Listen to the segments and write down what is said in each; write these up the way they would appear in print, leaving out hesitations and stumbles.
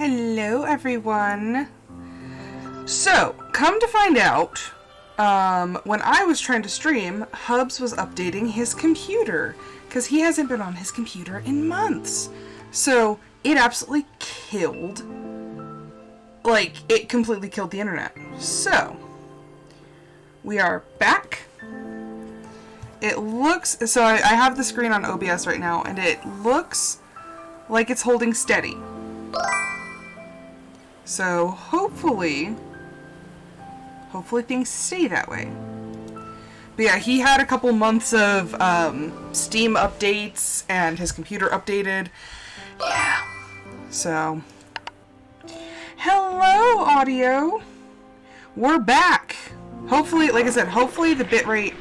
Hello, everyone. So, come to find out, when I was trying to stream, Hubs was updating his computer, because he hasn't been on his computer in months. So, it absolutely killed, it completely killed the internet. So, we are back. It looks, so I have the screen on OBS right now, and it looks like it's holding steady. So, hopefully things stay that way. But yeah, he had a couple months of Steam updates, and his computer updated. Yeah. So, hello, audio. We're back. Hopefully, like I said, hopefully the bitrate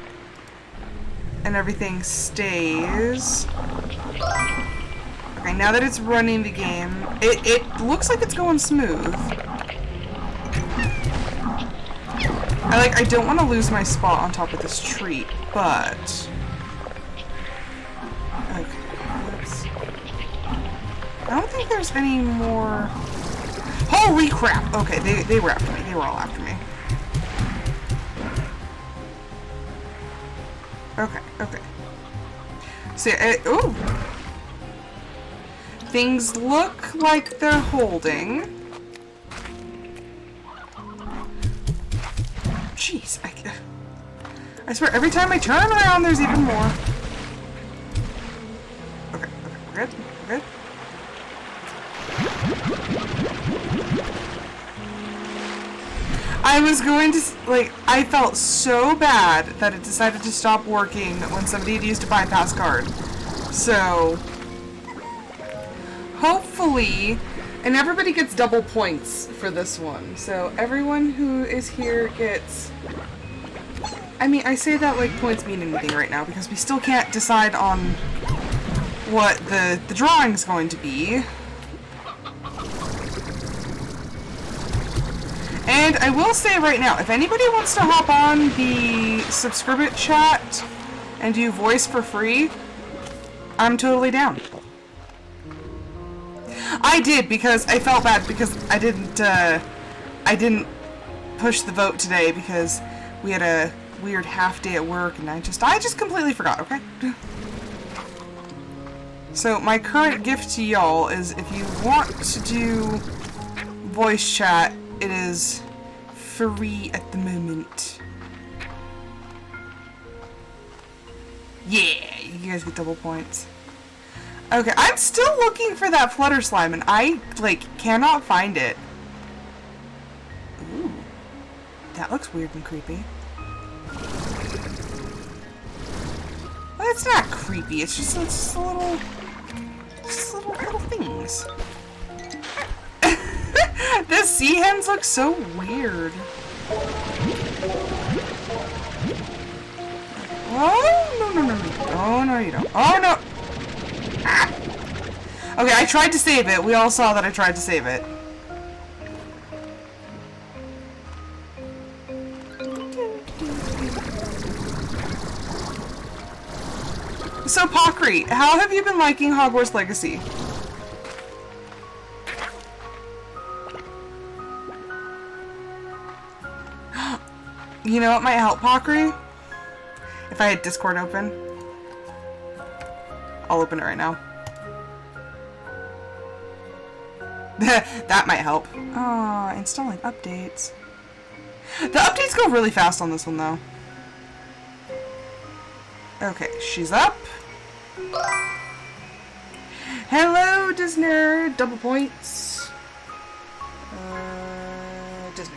and everything stays. Okay, now that it's running the game, it looks like it's going smooth. I don't want to lose my spot on top of this tree, but... Okay, I don't think there's any more... Holy crap! Okay, they were after me. They were all after me. Okay. So, ooh! Things look like they're holding. Jeez, I swear, every time I turn around, there's even more. Okay, we're good. I was going to, I felt so bad that it decided to stop working when somebody had used a bypass card. So... hopefully, and everybody gets double points for this one. So everyone who is here gets... I mean, I say that like points mean anything right now because we still can't decide on what the drawing's going to be. And I will say right now, if anybody wants to hop on the Subscribit chat and do voice for free, I'm totally down. I did because I felt bad because I didn't push the vote today because we had a weird half day at work and I just completely forgot, okay? So my current gift to y'all is if you want to do voice chat, it is free at the moment. Yeah, you guys get double points. Okay, I'm still looking for that flutter slime, and I, cannot find it. Ooh. That looks weird and creepy. Well, it's not creepy, it's just little things. The sea hens look so weird. Oh, no. Oh, no, you don't. Oh, no. Okay, I tried to save it. We all saw that I tried to save it. So, Pokri, how have you been liking Hogwarts Legacy? You know what might help, Pokri? If I had Discord open. I'll open it right now. That might help. Oh, installing updates. The updates go really fast on this one, though. Okay, she's up. Hello, Disney. Double points. Disney.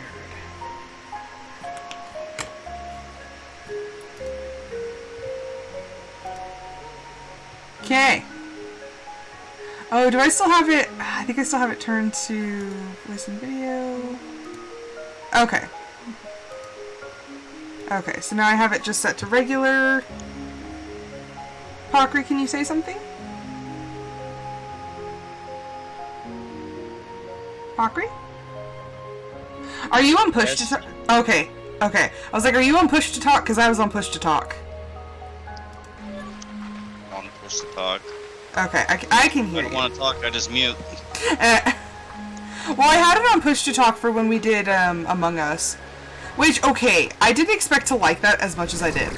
Okay. Oh, do I still have it? I think I still have it turned to voice and video. Okay. Okay, so now I have it just set to regular. Pokri, can you say something? Pokri? Are you on push to talk? Okay. I was like, are you on push to talk? Because I was on push to talk. On push to talk. Okay, I can hear you. I don't want to talk, I just mute. Well, I had it on push to talk for when we did Among Us. Which, okay, I didn't expect to like that as much as I did.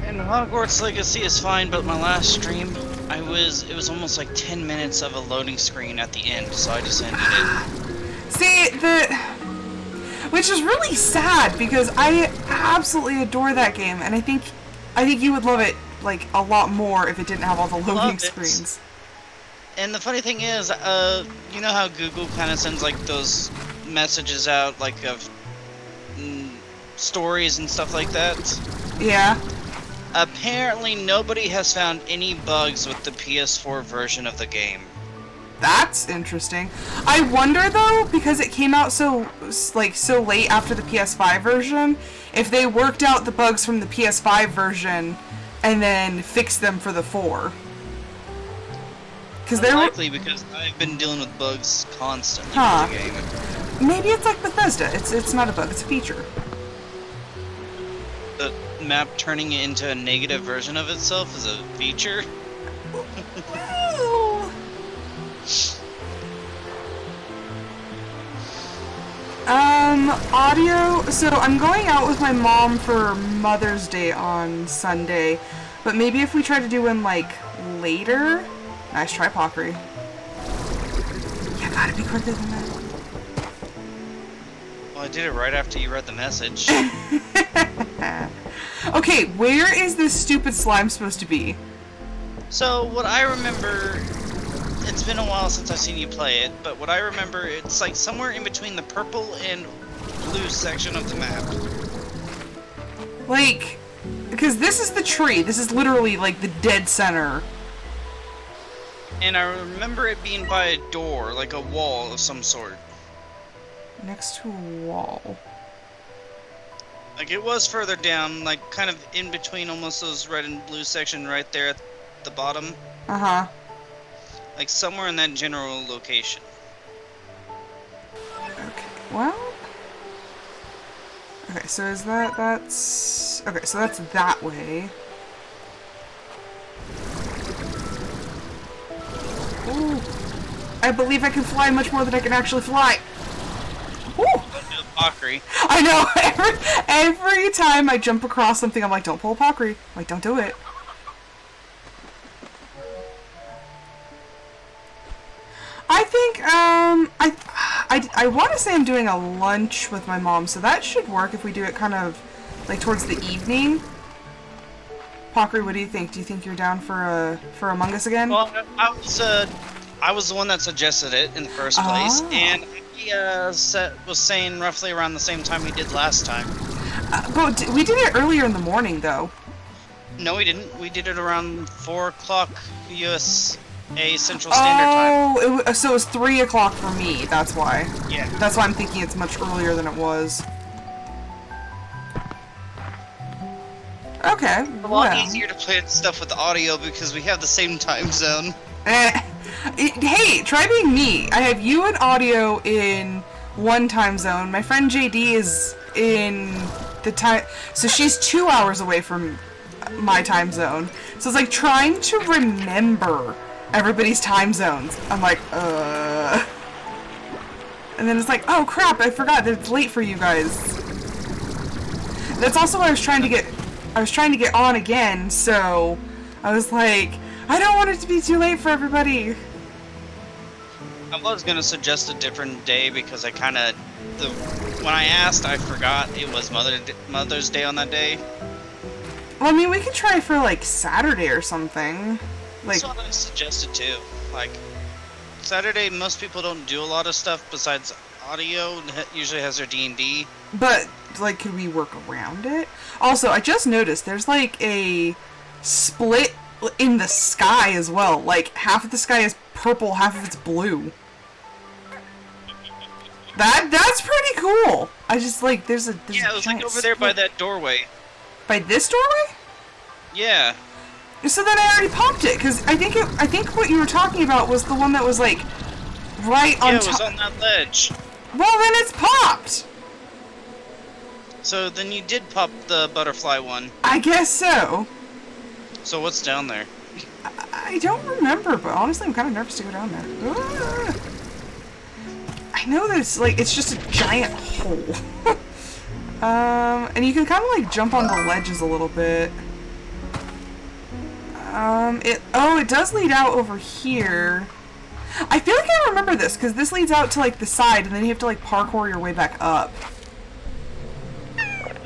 And Hogwarts Legacy is fine, but my last stream, it was almost like 10 minutes of a loading screen at the end, so I just ended it. See, which is really sad because I absolutely adore that game, and I think you would love it like a lot more if it didn't have all the loading screens. And the funny thing is, you know how Google kind of sends like those messages out, like of stories and stuff like that? Yeah. Apparently nobody has found any bugs with the PS4 version of the game. That's interesting. I wonder though, because it came out so late after the PS5 version, if they worked out the bugs from the PS5 version and then fixed them for the 4. Because they're likely, because I've been dealing with bugs constantly with the game. Maybe it's like Bethesda. It's not a bug, it's a feature. The map turning into a negative version of itself is a feature. Audio. So I'm going out with my mom for Mother's Day on Sunday, but maybe if we try to do one like later. Nice try, Pockery. Yeah, gotta be quicker than that. Well, I did it right after you read the message. Okay, where is this stupid slime supposed to be? So, what I remember, it's been a while since I've seen you play it, but what I remember, it's like somewhere in between the purple and blue section of the map. Like, because this is the tree. This is literally like the dead center. And I remember it being by a door, like a wall of some sort. Next to a wall. Like, it was further down, like, kind of in between almost those red and blue section right there at the bottom. Uh-huh. Like, somewhere in that general location. Okay, well... Okay, so is that's... Okay, so that's that way. Ooh. I believe I can fly much more than I can actually fly. Ooh. Pockery. I know. Every time I jump across something, I'm like, don't pull a Pockery. I'm like, don't do it. I think, I want to say I'm doing a lunch with my mom, so that should work if we do it kind of, like, towards the evening. Pockery, what do you think? Do you think you're down for Among Us again? Well, I was the one that suggested it in the first place, and he was saying roughly around the same time we did last time. But we did it earlier in the morning, though. No, we didn't. We did it around 4 o'clock USA Central Standard Time. Oh, so it was 3 o'clock for me, that's why. Yeah. That's why I'm thinking it's much earlier than it was. Okay, a lot easier to play stuff with audio because we have the same time zone. Hey, try being me. I have you and audio in one time zone. My friend JD is in the time... So she's 2 hours away from my time zone. So it's like trying to remember everybody's time zones. I'm like, And then it's like, oh crap, I forgot that it's late for you guys. That's also what I was trying to get on again, so I was like, I don't want it to be too late for everybody. I was gonna suggest a different day because I kind of, when I asked, I forgot it was Mother's Day on that day. Well, I mean, we could try for like Saturday or something. Like, that's what I suggested too. Like Saturday, most people don't do a lot of stuff besides audio. Usually has their D&D. But like, could we work around it? Also, I just noticed there's like a split in the sky as well. Like, half of the sky is purple, half of it's blue. That's pretty cool. I just like there's a yeah, it was like over there by that doorway. By this doorway? Yeah. So then I already popped it because I think what you were talking about was the one that was like right on top. Yeah, it was on that ledge. Well, then it's popped. So then you did pop the butterfly one. I guess so. So what's down there? I don't remember, but honestly, I'm kind of nervous to go down there. Ah! I know that it's like, it's just a giant hole. And you can kind of like jump on the ledges a little bit. It does lead out over here. I feel like I remember this, because this leads out to like the side, and then you have to like parkour your way back up.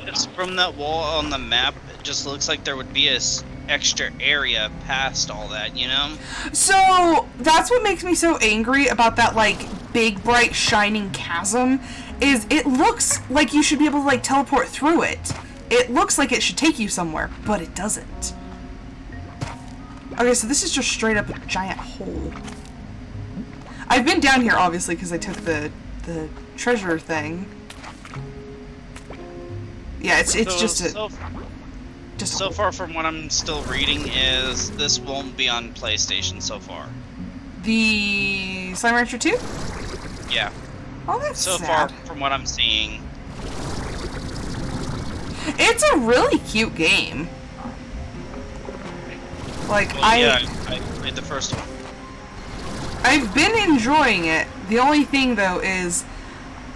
Just from that wall on the map, it just looks like there would be a extra area past all that, you know? So, that's what makes me so angry about that, like, big, bright, shining chasm, is it looks like you should be able to, like, teleport through it. It looks like it should take you somewhere, but it doesn't. Okay, so this is just straight up a giant hole. I've been down here, obviously, because I took the treasure thing. Yeah, it's just a... So far from what I'm still reading is this won't be on PlayStation so far. The Slime Rancher 2? Yeah. Oh, that's so sad. far from what I'm seeing. It's a really cute game. Like, Well, yeah, I played the first one. I've been enjoying it. The only thing, though, is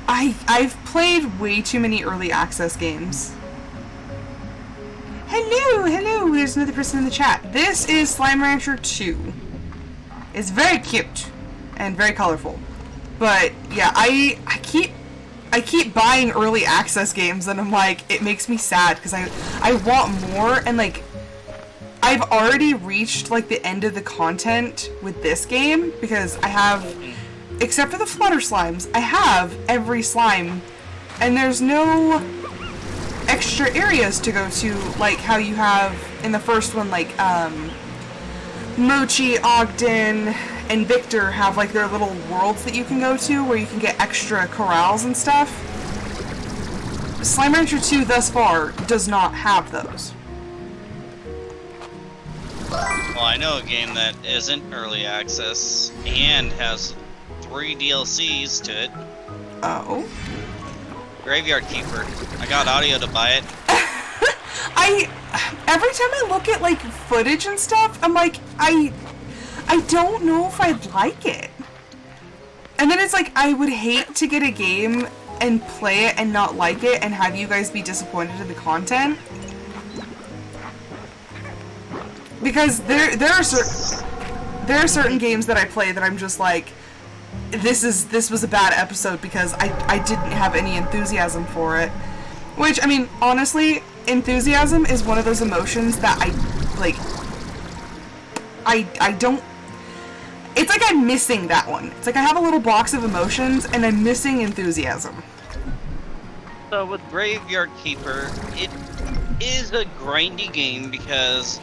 I've played way too many early access games. Hello, there's another person in the chat. This is Slime Rancher 2. It's very cute and very colorful. But yeah, I keep buying early access games, and I'm like, it makes me sad because I want more, and like I've already reached like the end of the content with this game because I have, except for the flutter slimes, I have every slime, and there's no extra areas to go to, like how you have in the first one, like Mochi, Ogden, and Victor have like their little worlds that you can go to where you can get extra corrals and stuff. Slime Rancher 2 thus far does not have those. Well, I know a game that isn't early access and has 3 DLCs to it. Oh. Graveyard Keeper. I got audio to buy it. Every time I look at like footage and stuff, I'm like, I don't know if I'd like it. And then it's like, I would hate to get a game and play it and not like it and have you guys be disappointed in the content. Because there are certain games that I play that I'm just like, this was a bad episode because I didn't have any enthusiasm for it. Which, I mean, honestly, enthusiasm is one of those emotions that I don't... It's like I'm missing that one. It's like I have a little box of emotions and I'm missing enthusiasm. So with Graveyard Keeper, it is a grindy game because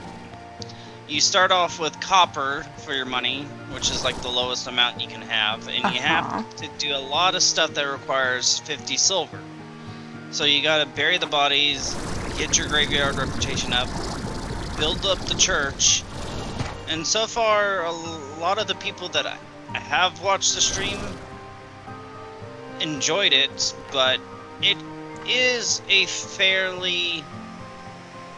you start off with copper for your money, which is like the lowest amount you can have, and you have to do a lot of stuff that requires 50 silver. So you gotta bury the bodies, get your graveyard reputation up, build up the church, and so far a lot of the people that I have watched the stream enjoyed it, but it is a fairly,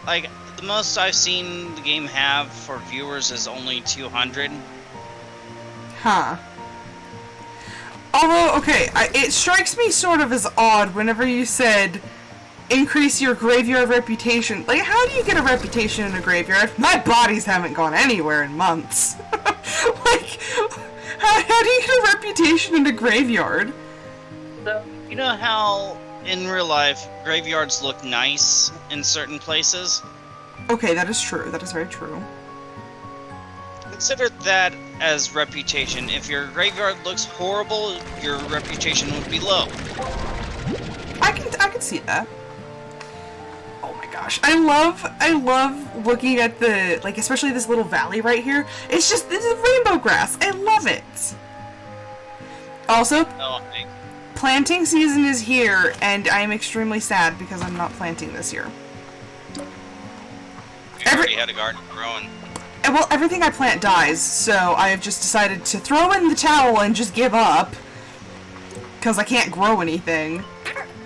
like, the most I've seen the game have for viewers is only 200. Huh. Although, okay, it strikes me sort of as odd whenever you said increase your graveyard reputation. Like, how do you get a reputation in a graveyard? My bodies haven't gone anywhere in months. Like, how do you get a reputation in a graveyard? So, you know how in real life graveyards look nice in certain places? Okay, that is true. That is very true. Consider that as reputation. If your graveyard looks horrible, your reputation would be low. I can see that. Oh my gosh. I love looking at the, like, especially this little valley right here. This is rainbow grass. I love it. Also, planting season is here, and I am extremely sad because I'm not planting this year. We already had a garden growing. Well, everything I plant dies, so I have just decided to throw in the towel and just give up. Because I can't grow anything.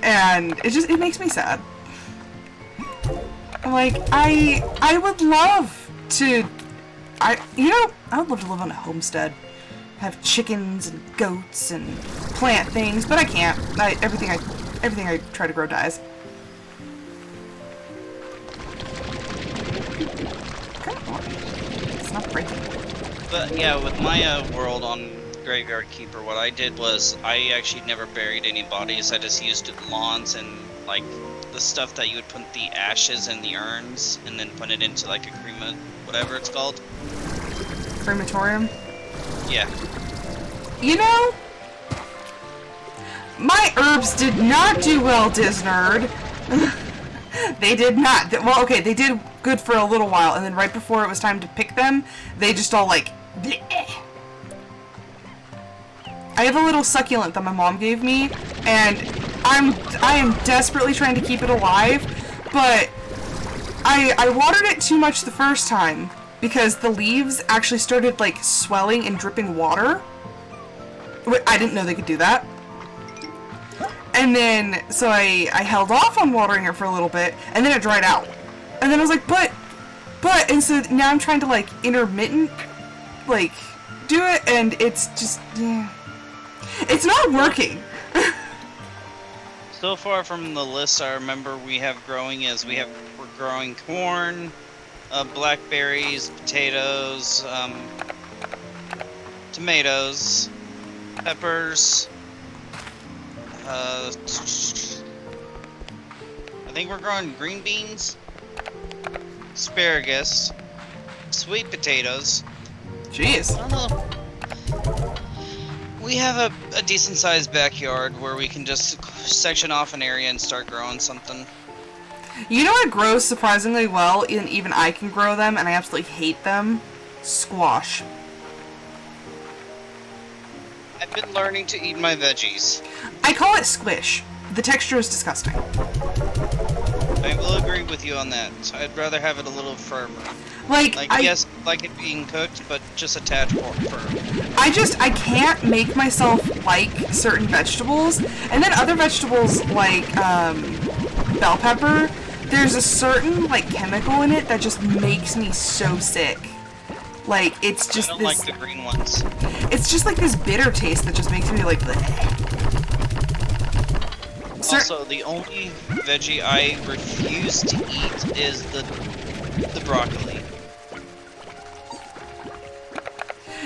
And it makes me sad. Like, I would love to I would love to live on a homestead. Have chickens and goats and plant things, but I can't. Everything I try to grow dies. Come on. It's not breaking. But yeah, with my world on Graveyard Keeper, what I did was I actually never buried any bodies. I just used lawns and like the stuff that you would put the ashes in the urns and then put it into like a whatever it's called. Crematorium? Yeah. You know, my herbs did not do well, Disnerd. They did not. Well, okay, they did good for a little while, and then right before it was time to pick them, they just all like, bleh. I have a little succulent that my mom gave me, and I am desperately trying to keep it alive, but I watered it too much the first time because the leaves actually started like swelling and dripping water. I didn't know they could do that. And then, so I held off on watering it for a little bit, and then it dried out. And then I was like, but, and so now I'm trying to like intermittent, like, do it, and it's just, yeah. It's not working. So far from the list I remember we have growing is we're growing corn, blackberries, potatoes, tomatoes, peppers, I think we're growing green beans, asparagus, sweet potatoes. Jeez. I don't know. We have a decent sized backyard where we can just section off an area and start growing something. You know what grows surprisingly well, and even I can grow them, and I absolutely hate them? Squash. I've been learning to eat my veggies. I call it squish. The texture is disgusting. I will agree with you on that. I'd rather have it a little firmer. Like yes, like it being cooked, but just a tad more firm. I can't make myself like certain vegetables, and then other vegetables like bell pepper, there's a certain like chemical in it that just makes me so sick. Like it's just I don't this, like the green ones. It's just like this bitter taste that just makes me like bleh. Also, the only veggie I refuse to eat is the broccoli.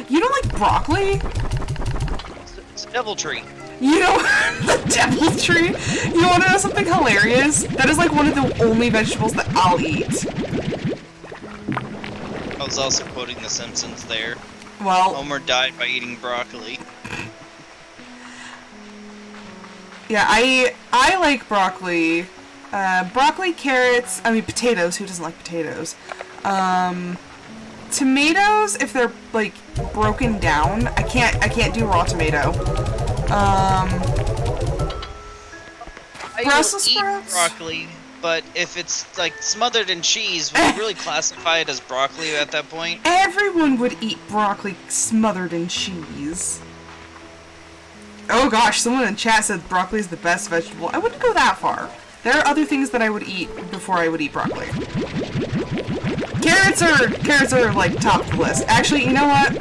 You don't like broccoli? It's a devil tree. You know, the devil tree? You want to know something hilarious? That is like one of the only vegetables that I'll eat. I was also quoting The Simpsons there. Well, Homer died by eating broccoli. yeah, I like broccoli. Broccoli, carrots, potatoes. Who doesn't like potatoes? Tomatoes, if they're like broken down, I can't do raw tomato. Brussels I will eat sprouts? broccoli, but if it's like smothered in cheese, would you really classify it as broccoli at that point? Everyone would eat broccoli smothered in cheese. Oh gosh, someone in chat said broccoli is the best vegetable. I wouldn't go that far. There are other things that I would eat before I would eat broccoli. Carrots are like top of the list. Actually, you know what?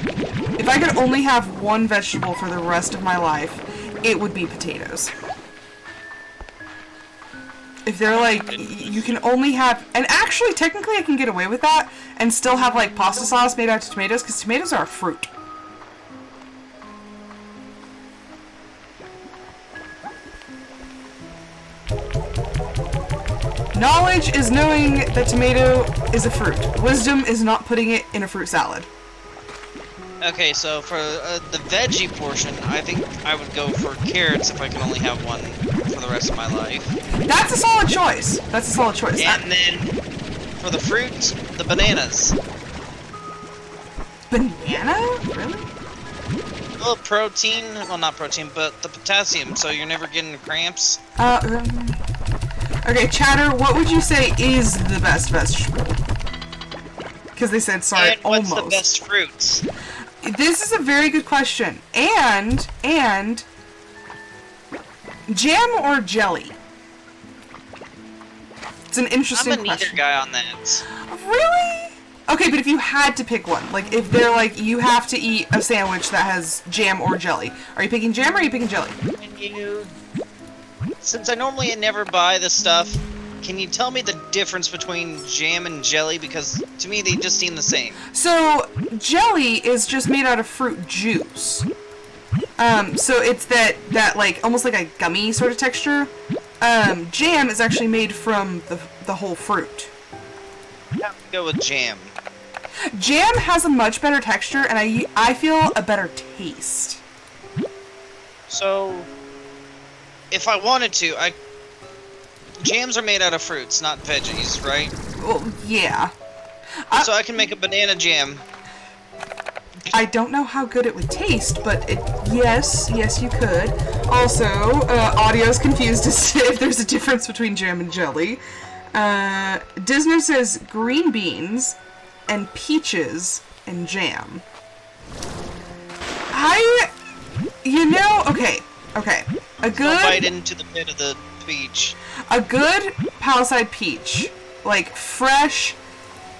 If I could only have one vegetable for the rest of my life, it would be potatoes. If they're like, you can only have, and actually technically I can get away with that and still have like pasta sauce made out of tomatoes, because tomatoes are a fruit. Knowledge is knowing that tomato is a fruit. Wisdom is not putting it in a fruit salad. Okay, so for the veggie portion, I think I would go for carrots if I can only have one for the rest of my life. That's a solid choice. That's a solid choice. And then for the fruit, the bananas. Banana? Really? Well, protein, well not protein, but the potassium, so you're never getting cramps. Okay, Chatter, what would you say is the best vegetable? Because they said, sorry, And what's almost. the best fruits? This is a very good question. And jam or jelly? It's an interesting I'm a neither question. guy on that. Really? Okay, but if you had to pick one, like if they're like, you have to eat a sandwich that has jam or jelly, are you picking jam or are you picking jelly? Since I normally never buy this stuff, can you tell me the difference between jam and jelly? Because to me, they just seem the same. So, jelly is just made out of fruit juice. So it's that like, almost like a gummy sort of texture. Jam is actually made from the whole fruit. I have to go with jam. Jam has a much better texture, and I feel a better taste. So, if I wanted to, jams are made out of fruits, not veggies, right? Well, yeah. So I can make a banana jam. I don't know how good it would taste, but yes, you could. Also, audio's confused as to if there's a difference between jam and jelly. Disney says green beans and peaches and jam. Okay. A good... I'll bite into the pit of the peach. A good Palisade peach, like fresh,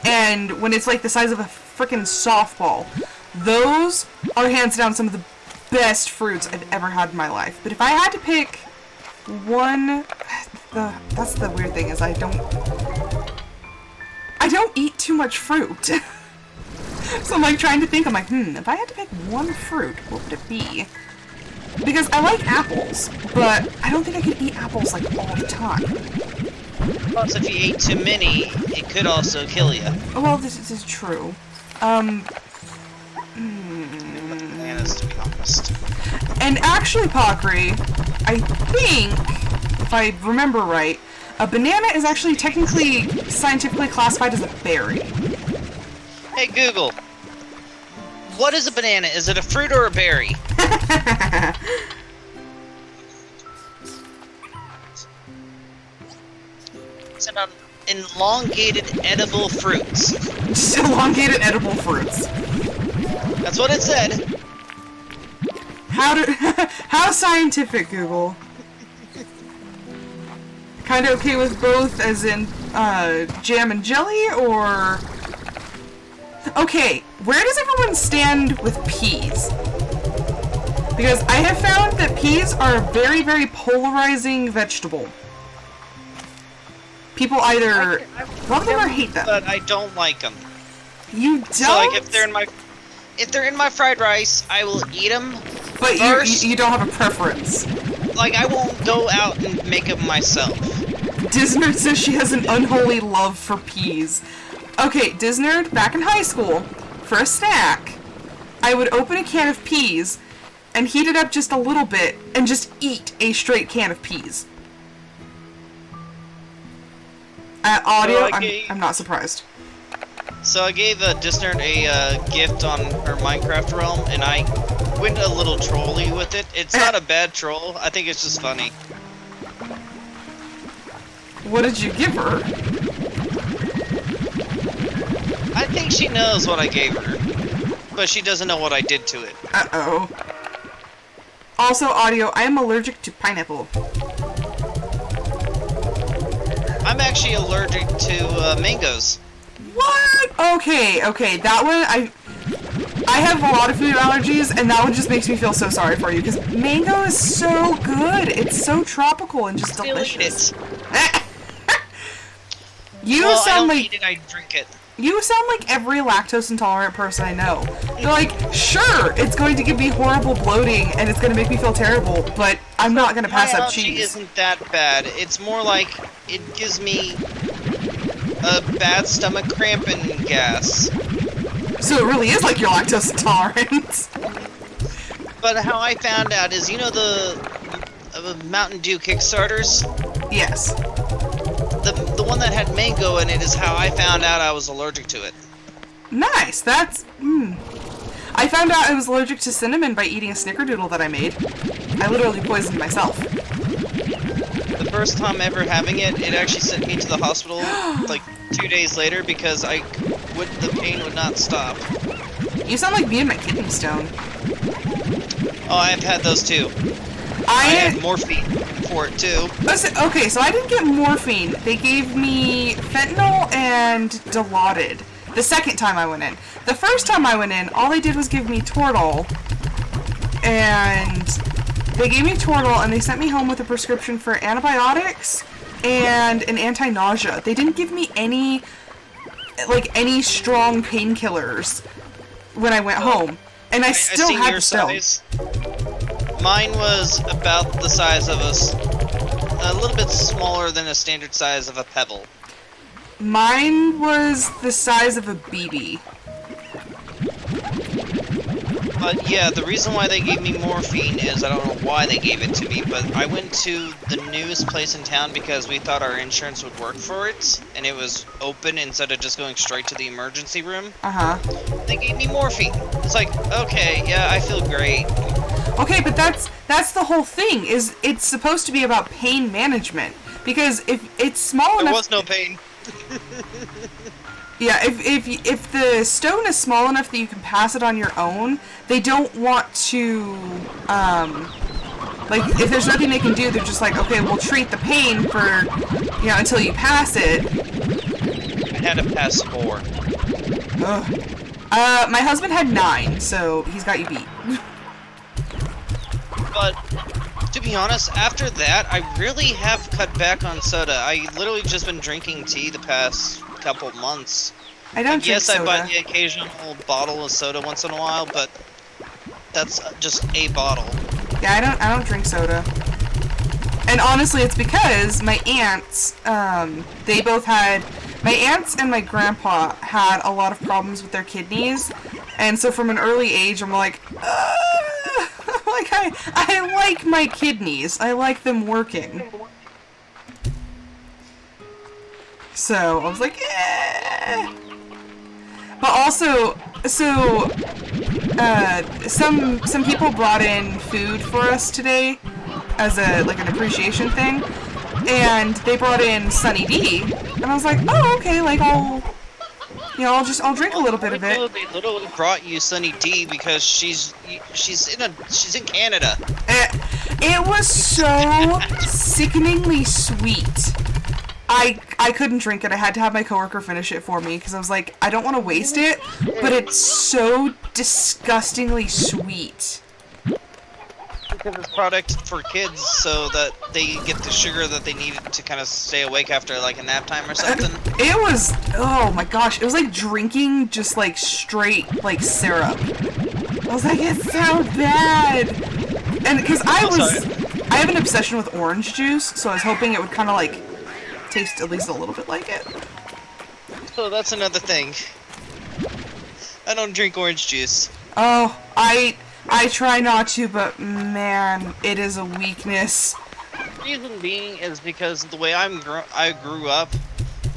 and when it's like the size of a freaking softball, those are hands down some of the best fruits I've ever had in my life. But if I had to pick one, that's the weird thing, is I don't eat too much fruit. So I'm like trying to think, I'm like, if I had to pick one fruit, what would it be? Because I like apples, but I don't think I could eat apples like all the time. Plus, if you ate too many, it could also kill you. Well, this is true. Bananas, to be honest. And actually, Pakri, I think, if I remember right, a banana is actually technically scientifically classified as a berry. Hey Google, what is a banana? Is it a fruit or a berry? It's an elongated edible fruits. Just elongated edible fruits. That's what it said. How scientific, Google? Kinda okay with both, as in, jam and jelly, or... Okay, where does everyone stand with peas? Because I have found that peas are a very, very polarizing vegetable. People either love them or hate them. But I don't like them. You don't? So like if they're in my fried rice, I will eat them. But you don't have a preference. Like I won't go out and make them myself. Disnerd says she has an unholy love for peas. Okay, Disnerd, back in high school, for a snack, I would open a can of peas and heat it up just a little bit and just eat a straight can of peas. Audio, I'm not surprised. So I gave Disnerd a gift on her Minecraft realm, and I went a little trolly with it. It's not a bad troll. I think it's just funny. What did you give her? I think she knows what I gave her, but she doesn't know what I did to it. Uh-oh. Also, Audio, I am allergic to pineapple. I'm actually allergic to mangoes. What? Okay, that one, I have a lot of food allergies, and that one just makes me feel so sorry for you, because mango is so good. It's so tropical and just delicious. You well, sound I don't like eat it, I drink it. You sound like every lactose intolerant person I know. They're like, sure, it's going to give me horrible bloating and it's going to make me feel terrible, but I'm not going to pass up cheese. My allergy isn't that bad. It's more like it gives me a bad stomach cramp and gas. So it really is like you're lactose intolerant. But how I found out is, you know the Mountain Dew Kickstarters? Yes. The one that had mango in it is how I found out I was allergic to it. Nice. That's... I found out I was allergic to cinnamon by eating a snickerdoodle that I made. I literally poisoned myself. The first time ever having it, it actually sent me to the hospital like 2 days later because the pain would not stop. You sound like me and my kidney stone. Oh, I've had those too. I had morphine for it too. Listen, okay, so I didn't get morphine. They gave me fentanyl and Dilaudid. The second time I went in. The first time I went in, all they did was give me Toradol. And they gave me Toradol and they sent me home with a prescription for antibiotics and an anti-nausea. They didn't give me any strong painkillers when I went home. And I still had the stones. Mine was about the size of a little bit smaller than a standard size of a pebble. Mine was the size of a BB. But yeah, the reason why they gave me morphine is, I don't know why they gave it to me, but I went to the newest place in town because we thought our insurance would work for it, and it was open instead of just going straight to the emergency room. Uh-huh. They gave me morphine. It's like, okay, yeah, I feel great. Okay, but that's the whole thing, is it's supposed to be about pain management. Because if it's small enough... There was no pain. Yeah, if the stone is small enough that you can pass it on your own, they don't want to, like, if there's nothing they can do, they're just like, okay, we'll treat the pain for, until you pass it. I had to pass 4. Ugh. My husband had 9, so he's got you beat. But, to be honest, after that, I really have cut back on soda. I literally just been drinking tea the past couple months. I don't drink soda. Yes, I buy the occasional bottle of soda once in a while, but that's just a bottle. Yeah, I don't drink soda. And honestly, it's because my aunts, they both had... My aunts and my grandpa had a lot of problems with their kidneys, and so from an early age, I'm like, I like my kidneys. I like them working. So, I was like, eh. But also, so, some people brought in food for us today as an appreciation thing, and they brought in Sunny D, and I was like, oh, okay, like, I'll drink a little bit of it. They literally brought you Sunny D because she's in Canada. It was so sickeningly sweet. I couldn't drink it. I had to have my coworker finish it for me because I was like, I don't want to waste it, but it's so disgustingly sweet. Because it's product for kids, so that they get the sugar that they need to kind of stay awake after like a nap time or something. It was, oh my gosh, it was like drinking just like straight like syrup. I was like, it's so bad. And because I have an obsession with orange juice, so I was hoping it would kind of like taste at least a little bit like it. So that's another thing. I don't drink orange juice. Oh, I try not to, but man, it is a weakness. Reason being is because the way I grew up,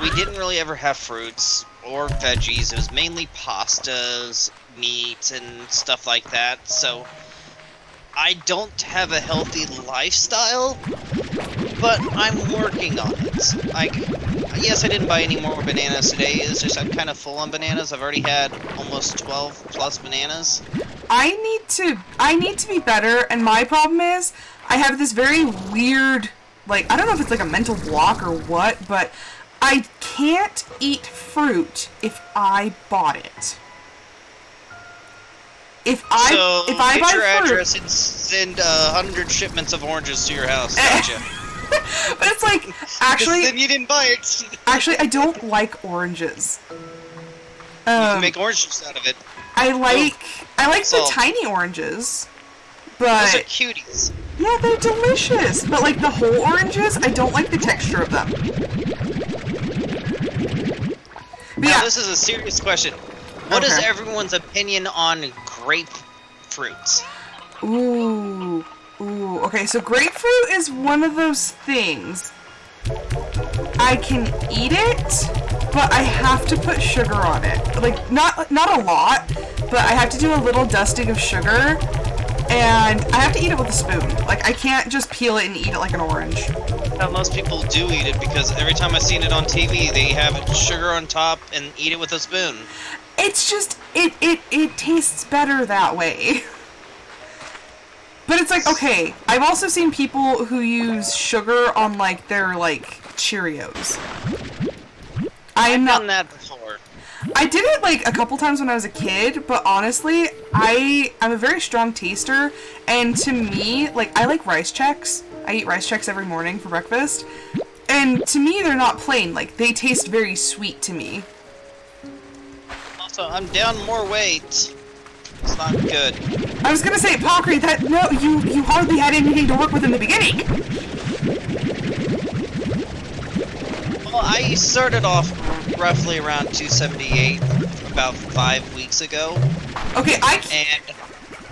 we didn't really ever have fruits or veggies. It was mainly pastas, meat, and stuff like that. So I don't have a healthy lifestyle, but I'm working on it. Like, yes, I didn't buy any more bananas today. It's just I'm kind of full on bananas. I've already had almost 12 plus bananas. I need to be better, and my problem is I have this very weird, like, I don't know if it's like a mental block or what, but I can't eat fruit if I bought it. If I buy get your fruit, address and send 100 shipments of oranges to your house. Gotcha. But it's like, actually, then you didn't buy it. Actually, I don't like oranges. You can make orange juice out of it. I like the tiny oranges, but those are cuties. Yeah, they're delicious. But like the whole oranges, I don't like the texture of them. But Now yeah. this is a serious question. What is everyone's opinion on grapefruits? Ooh. Okay, so grapefruit is one of those things. I can eat it, but I have to put sugar on it. Like, not a lot, but I have to do a little dusting of sugar, and I have to eat it with a spoon. Like, I can't just peel it and eat it like an orange. Now, most people do eat it because every time I've seen it on TV, they have sugar on top and eat it with a spoon. It's just, it tastes better that way. But it's like, okay, I've also seen people who use sugar on, like, their, like, Cheerios. I've done that before. I did it like a couple times when I was a kid, but honestly, I'm a very strong taster, and to me, like, I like Rice Chex. I eat Rice Chex every morning for breakfast, and to me, they're not plain. Like, they taste very sweet to me. Also, I'm down more weight. It's not good. I was gonna say, Pockery, you hardly had anything to work with in the beginning. Well, I started off roughly around 278 about 5 weeks ago. Okay, And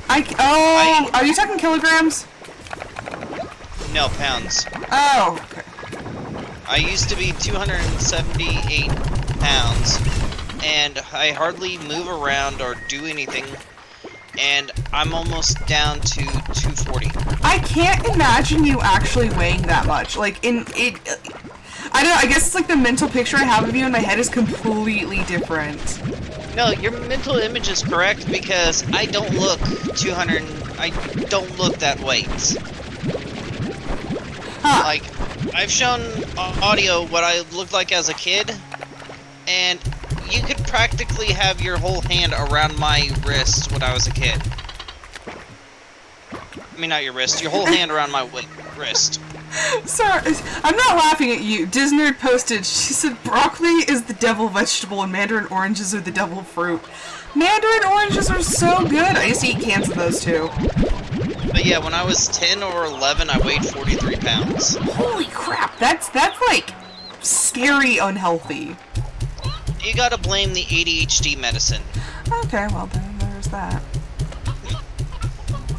are you talking kilograms? no, pounds. Oh, okay. I used to be 278 pounds, and I hardly move around or do anything, and I'm almost down to 240. I can't imagine you actually weighing that much. Like, I don't know, I guess it's like the mental picture I have of you in my head is completely different. No, your mental image is correct because I don't look 200. I don't look that weight. Huh. Like, I've shown audio what I looked like as a kid, and you could practically have your whole hand around my wrist when I was a kid. I mean, not your wrist, your whole hand around my wrist. Sorry, I'm not laughing at you. Disnerd posted, she said, broccoli is the devil vegetable and mandarin oranges are the devil fruit. Mandarin oranges are so good. I used to eat cans of those too. But yeah, when I was 10 or 11, I weighed 43 pounds. Holy crap, that's like scary unhealthy. You gotta blame the ADHD medicine. Okay, well then there's that.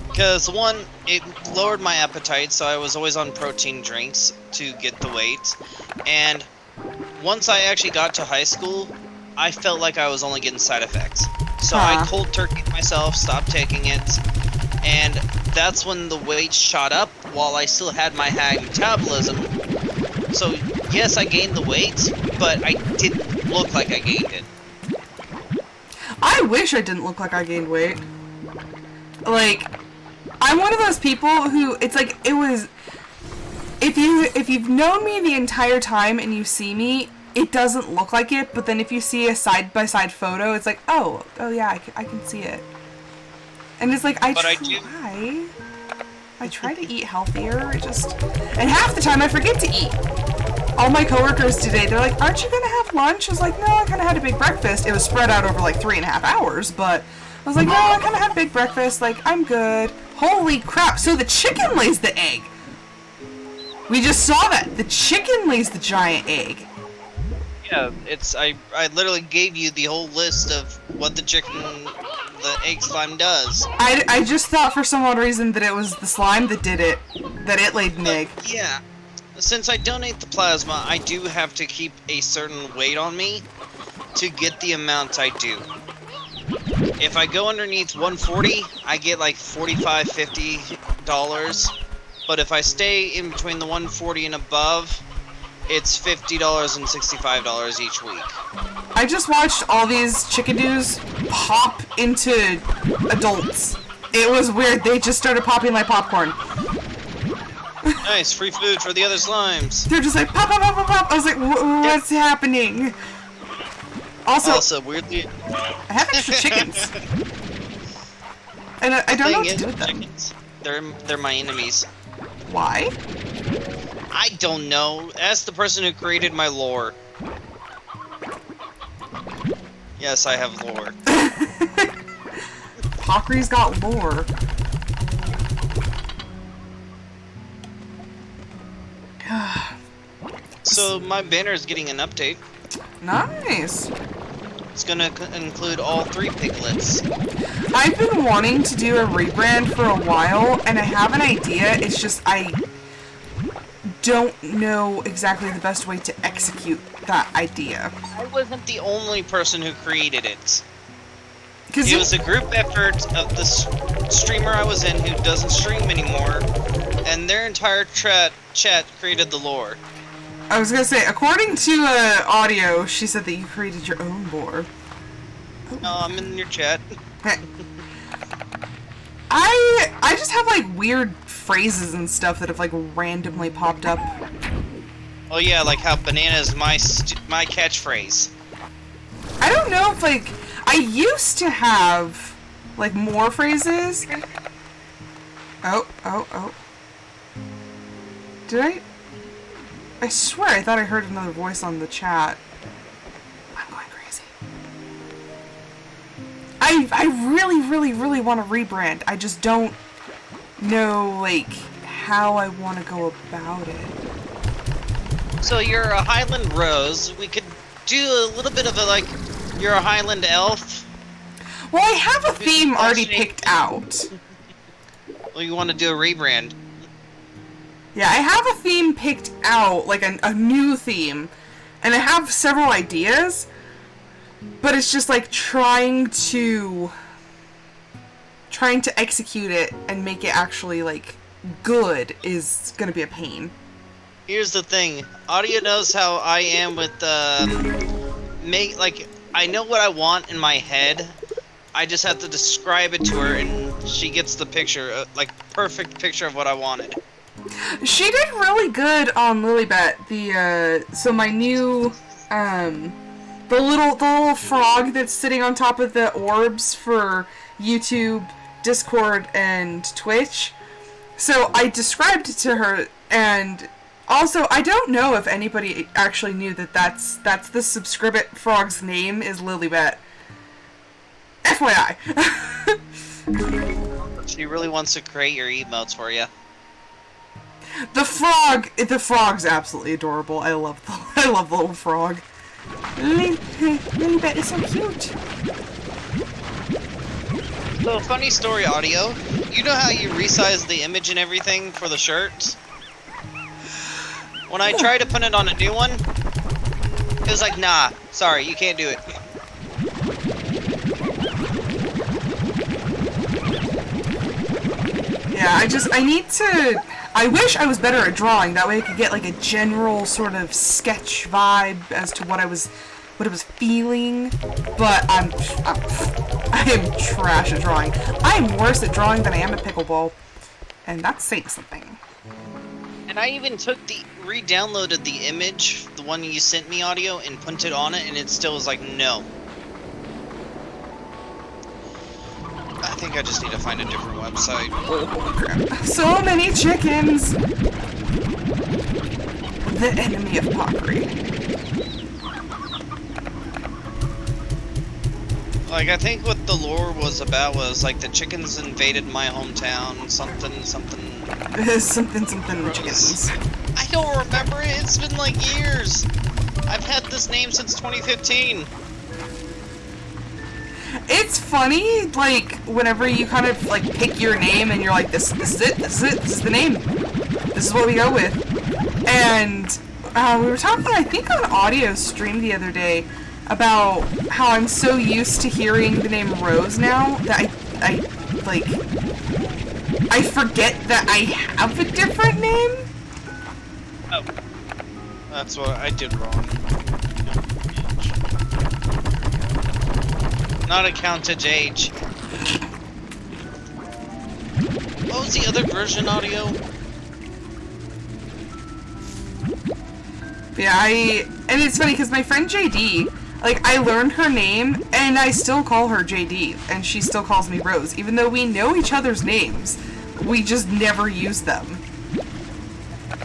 Because one, it lowered my appetite, so I was always on protein drinks to get the weight. And once I actually got to high school, I felt like I was only getting side effects. So I cold turkeyed myself, stopped taking it, and that's when the weight shot up while I still had my high metabolism. So yes, I gained the weight, but I didn't look like I gained it. I wish I didn't look like I gained weight. Like, I'm one of those people who, it's like, it was, if you've known me the entire time and you see me, it doesn't look like it, but then if you see a side-by-side photo, it's like, oh yeah, I can see it. And it's like, I try to eat healthier, and half the time I forget to eat. All my coworkers today, they're like, aren't you gonna have lunch? I was like, no, I kinda had a big breakfast. It was spread out over like 3.5 hours, but I was like, no, I kinda had a big breakfast, like, I'm good. Holy crap, so the chicken lays the egg! We just saw that! The chicken lays the giant egg! Yeah, I literally gave you the whole list of what the egg slime does. I just thought for some odd reason that it was the slime that did it, that it laid an egg. Yeah. Since I donate the plasma, I do have to keep a certain weight on me to get the amount I do. If I go underneath 140, I get like $45, $50. But if I stay in between the 140 and above, it's $50 and $65 each week. I just watched all these chickadoos pop into adults. It was weird. They just started popping like popcorn. Nice, free food for the other slimes. They're just like pop, pop, pop, pop, pop. I was like, what's happening? Also, weirdly, I have extra chickens, and I don't know what to do with them. Chickens, they're my enemies. Why? I don't know. Ask the person who created my lore. Yes, I have lore. Pockery's got lore. So my banner is getting an update. Nice. It's gonna include all 3 piglets. I've been wanting to do a rebrand for a while, and I have an idea. It's just I don't know exactly the best way to execute that idea. I wasn't the only person who created it. It was a group effort of the streamer I was in who doesn't stream anymore, and their entire chat created the lore. I was gonna say, according to audio, she said that you created your own lore. No, I'm in your chat. I just have like weird phrases and stuff that have like randomly popped up. Oh yeah, like how banana is my catchphrase. I don't know if, like, I used to have, like, more phrases. Oh. Did I? I swear I thought I heard another voice on the chat. I'm going crazy. I really want to rebrand. I just don't know, like, how I want to go about it. So you're a Highland Rose. We could do a little bit of a, like, you're a Highland Elf. Well, I have a theme already picked out. Well, you want to do a rebrand. Yeah, I have a theme picked out, like a new theme, and I have several ideas, but it's just like trying to execute it and make it actually, like, good is gonna be a pain. Here's the thing. Audio knows how I am with I know what I want in my head. I just have to describe it to her, and she gets the picture, like, perfect picture of what I wanted. She did really good on Lilybet. So my new, the little frog that's sitting on top of the orbs for YouTube, Discord, and Twitch. So I described it to her, and also I don't know if anybody actually knew that that's the Subscribit frog's name is Lilybet. FYI. She really wants to create your emotes for you. The frog's absolutely adorable. I love the little frog. Lilybet is so cute. So, funny story, Audio. You know how you resize the image and everything for the shirts? When I tried to put it on a new one, it was like, nah, sorry, you can't do it. Yeah, I wish I was better at drawing. That way I could get, like, a general sort of sketch vibe as to what I was feeling. But I am trash at drawing. I am worse at drawing than I am at pickleball. And that's saying something. And I even re-downloaded the image, the one you sent me, Audio, and put it on it, and it still was like, no. I think I just need to find a different website. Oh, holy crap. So many chickens! The enemy of Pockery. Like, I think what the lore was about was, like, the chickens invaded my hometown, something chickens. I don't remember it, it's been, like, years! I've had this name since 2015. It's funny, like, whenever you kind of, like, pick your name and you're like, this is it, this is the name. This is what we go with. And we were talking, I think, on Audio stream the other day about how I'm so used to hearing the name Rose now that I forget that I have a different name. Oh. That's what I did wrong. Not accounted age. What was the other version, Audio? Yeah, and it's funny because my friend JD, like, I learned her name and I still call her JD and she still calls me Rose, even though we know each other's names. We just never use them.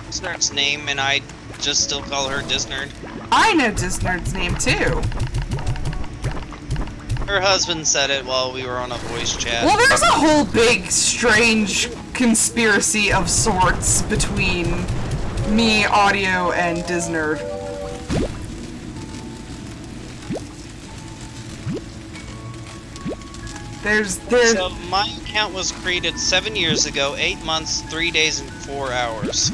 Disnerd's name, and I just still call her Disnerd. I know Disnerd's name too. Her husband said it while we were on a voice chat. Well, there's a whole big, strange conspiracy of sorts between me, Audio, and Disnerd. So my account was created 7 years ago, 8 months, 3 days, and 4 hours.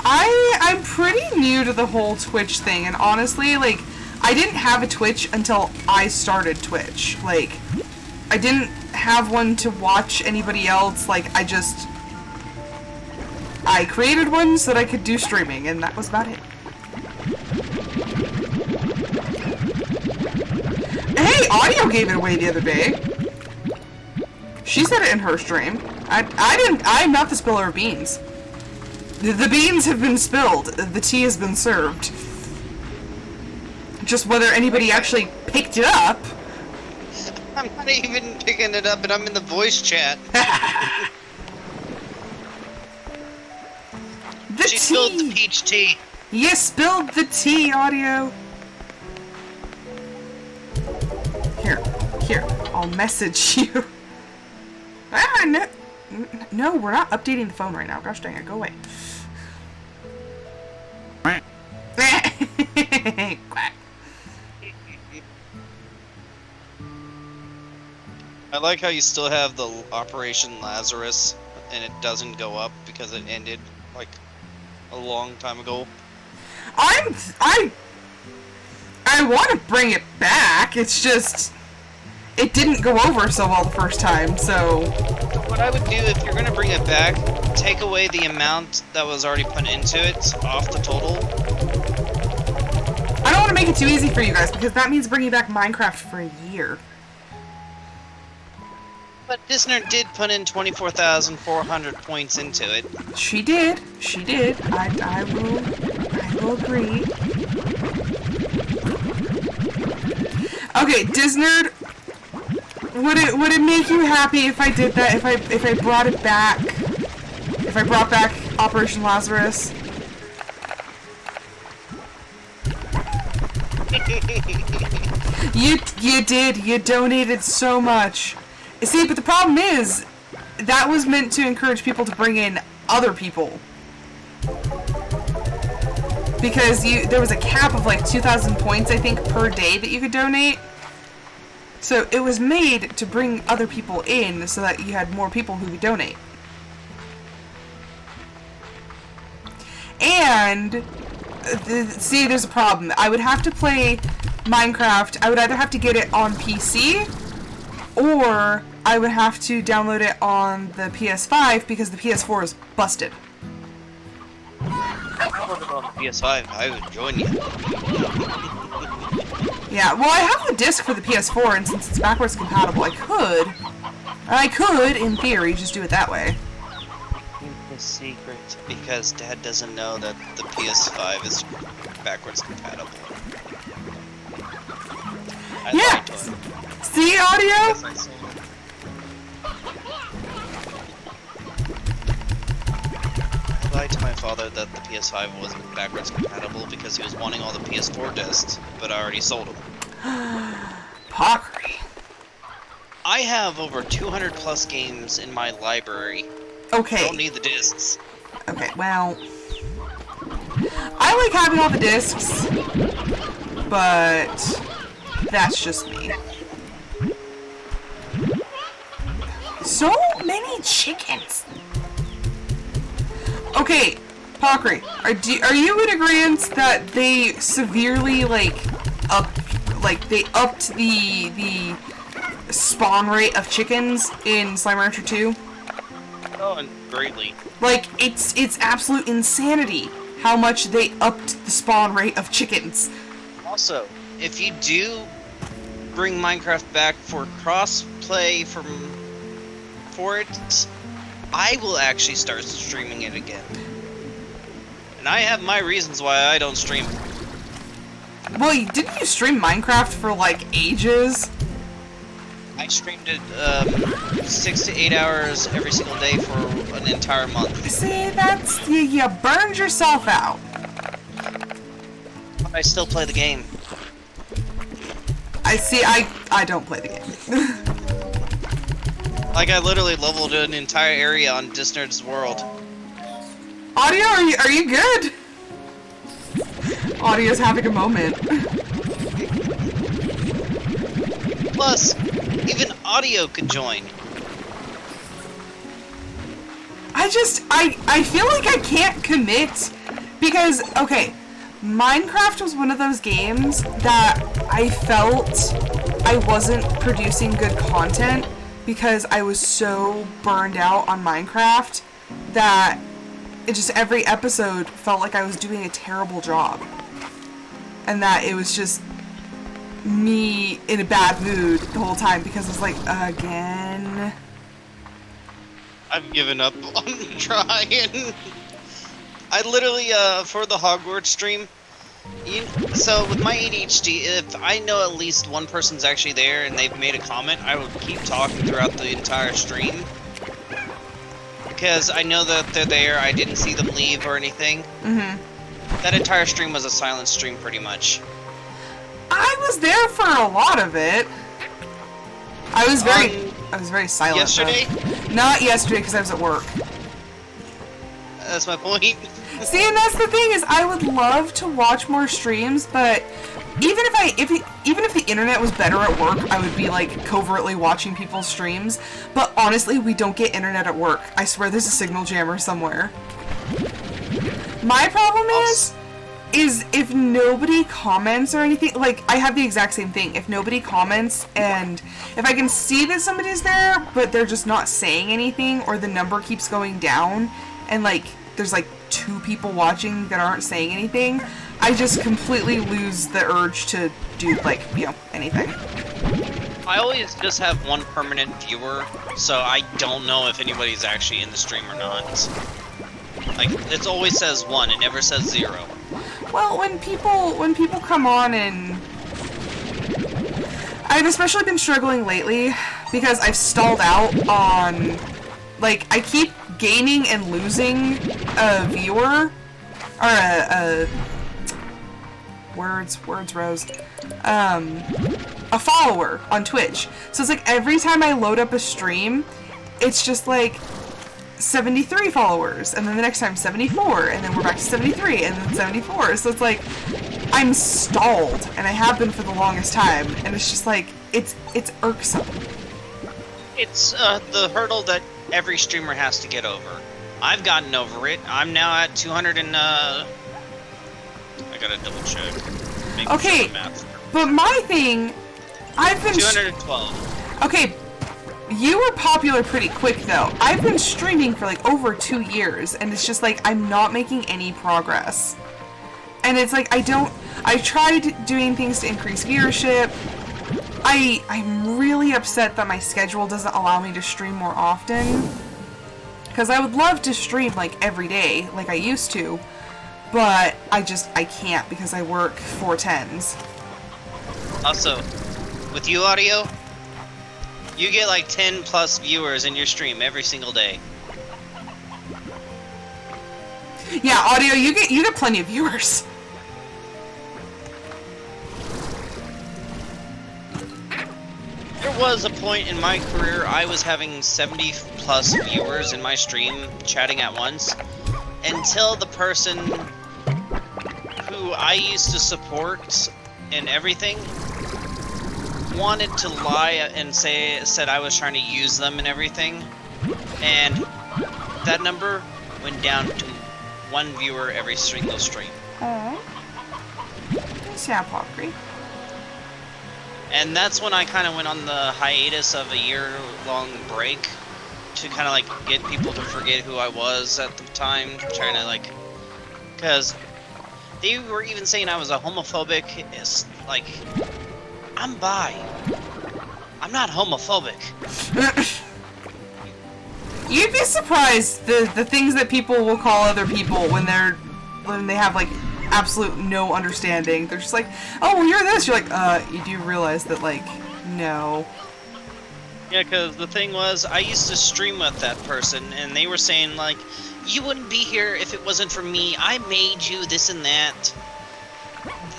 I'm pretty new to the whole Twitch thing, and honestly, like, I didn't have a Twitch until I started Twitch. Like, I didn't have one to watch anybody else. Like, I created one so that I could do streaming, and that was about it. Hey, Audio gave it away the other day. She said it in her stream. I'm not the spiller of beans. The beans have been spilled. The tea has been served. Just whether anybody actually picked it up. I'm not even picking it up, and I'm in the voice chat. The She spilled the peach tea. You spilled the tea, Audio. Here, I'll message you. No, we're not updating the phone right now. Gosh dang it, go away. Quack. I like how you still have the Operation Lazarus, and it doesn't go up because it ended, like, a long time ago. I want to bring it back. It's just it didn't go over so well the first time. So what I would do if you're gonna bring it back, take away the amount that was already put into it off the total. I don't want to make it too easy for you guys because that means bringing back Minecraft for a year. But Disney did put in 24,400 points into it. She did. I will agree. Okay, Disnerd, would it make you happy if I did that? If I brought it back? If I brought back Operation Lazarus? You did. You donated so much. See, but the problem is that was meant to encourage people to bring in other people. Because there was a cap of like 2,000 points, I think, per day that you could donate. So it was made to bring other people in so that you had more people who would donate. And, see, there's a problem. I would have to play Minecraft. I would either have to get it on PC, or I would have to download it on the PS5 because the PS4 is busted. Download it on the PS5, I would join you. Yeah, well, I have the disc for the PS4, and since it's backwards compatible, I could, in theory, just do it that way. Keep the secret, because Dad doesn't know that the PS5 is backwards compatible. Yeah! See, Audio? I lied to my father that the PS5 wasn't backwards compatible because he was wanting all the PS4 discs, but I already sold them. Pockery. I have over 200 plus games in my library. Okay. I don't need the discs. Okay, well, I like having all the discs, but that's just me. So many chickens. Okay, Pockery, are you in agreement that they severely upped the spawn rate of chickens in Slime Rancher 2? Oh, and greatly. Like, it's absolute insanity how much they upped the spawn rate of chickens. Also, if you do bring Minecraft back for cross-play for it, I will actually start streaming it again. And I have my reasons why I don't stream. Well, didn't you stream Minecraft for, like, ages? I streamed it 6 to 8 hours every single day for an entire month. See, that's... You burned yourself out. But I still play the game. I don't play the game. Like, I literally leveled an entire area on Disney's World. Audio, are you good? Audio's having a moment. Plus, even Audio could join. I feel like I can't commit because, okay, Minecraft was one of those games that I felt I wasn't producing good content because I was so burned out on Minecraft that it just, every episode felt like I was doing a terrible job. And that it was just me in a bad mood the whole time because I was like, again? I've given up on trying. I literally, for the Hogwarts stream, So with my ADHD, if I know at least one person's actually there and they've made a comment, I will keep talking throughout the entire stream. Because I know that they're there, I didn't see them leave or anything. That entire stream was a silent stream, pretty much. I was there for a lot of it. I was very silent. Yesterday? Though. Not yesterday, because I was at work. That's my point. See, and that's the thing is, I would love to watch more streams, but even if the internet was better at work, I would be like covertly watching people's streams. But honestly, we don't get internet at work. I swear, there's a signal jammer somewhere. My problem is if nobody comments or anything, like, I have the exact same thing. If nobody comments, and if I can see that somebody's there, but they're just not saying anything, or the number keeps going down, and, like, there's, like, 2 people watching that aren't saying anything, I just completely lose the urge to do, like, you know, anything. I always just have one permanent viewer, so I don't know if anybody's actually in the stream or not. Like, it always says 1, it never says 0. Well, when people come on, and I've especially been struggling lately because I've stalled out on, like, I keep gaining and losing a viewer, or a follower on Twitch. So it's like every time I load up a stream, it's just like 73 followers, and then the next time 74, and then we're back to 73, and then 74. So it's like I'm stalled, and I have been for the longest time, and it's just like it's irksome. It's the hurdle that every streamer has to get over. I've gotten over it. I'm now at 200 and I gotta double check. Okay, but my thing, I've been 212. Okay. You were popular pretty quick, though. I've been streaming for, like, over 2 years, and it's just, like, I'm not making any progress. And it's, like, I tried doing things to increase viewership. I'm really upset that my schedule doesn't allow me to stream more often. Because I would love to stream, like, every day, like I used to. But I can't, because I work 4/10s. Also, with you, Audio, you get like 10 plus viewers in your stream every single day. Yeah, Audio, you get plenty of viewers. There was a point in my career I was having 70 plus viewers in my stream chatting at once, until the person who I used to support and everything wanted to lie and said I was trying to use them and everything, and that number went down to 1 viewer every single stream. Aww. Sad Pockery. And that's when I kind of went on the hiatus of a year-long break to kind of like get people to forget who I was at the time, trying to like, because they were even saying I was a homophobic. It's like, I'm bi. I'm not homophobic. You'd be surprised the things that people will call other people when they have like absolute no understanding. They're just like, oh, well, you're this. You're like, you do realize that, like, no. Yeah, because the thing was, I used to stream with that person, and they were saying like, you wouldn't be here if it wasn't for me. I made you this and that.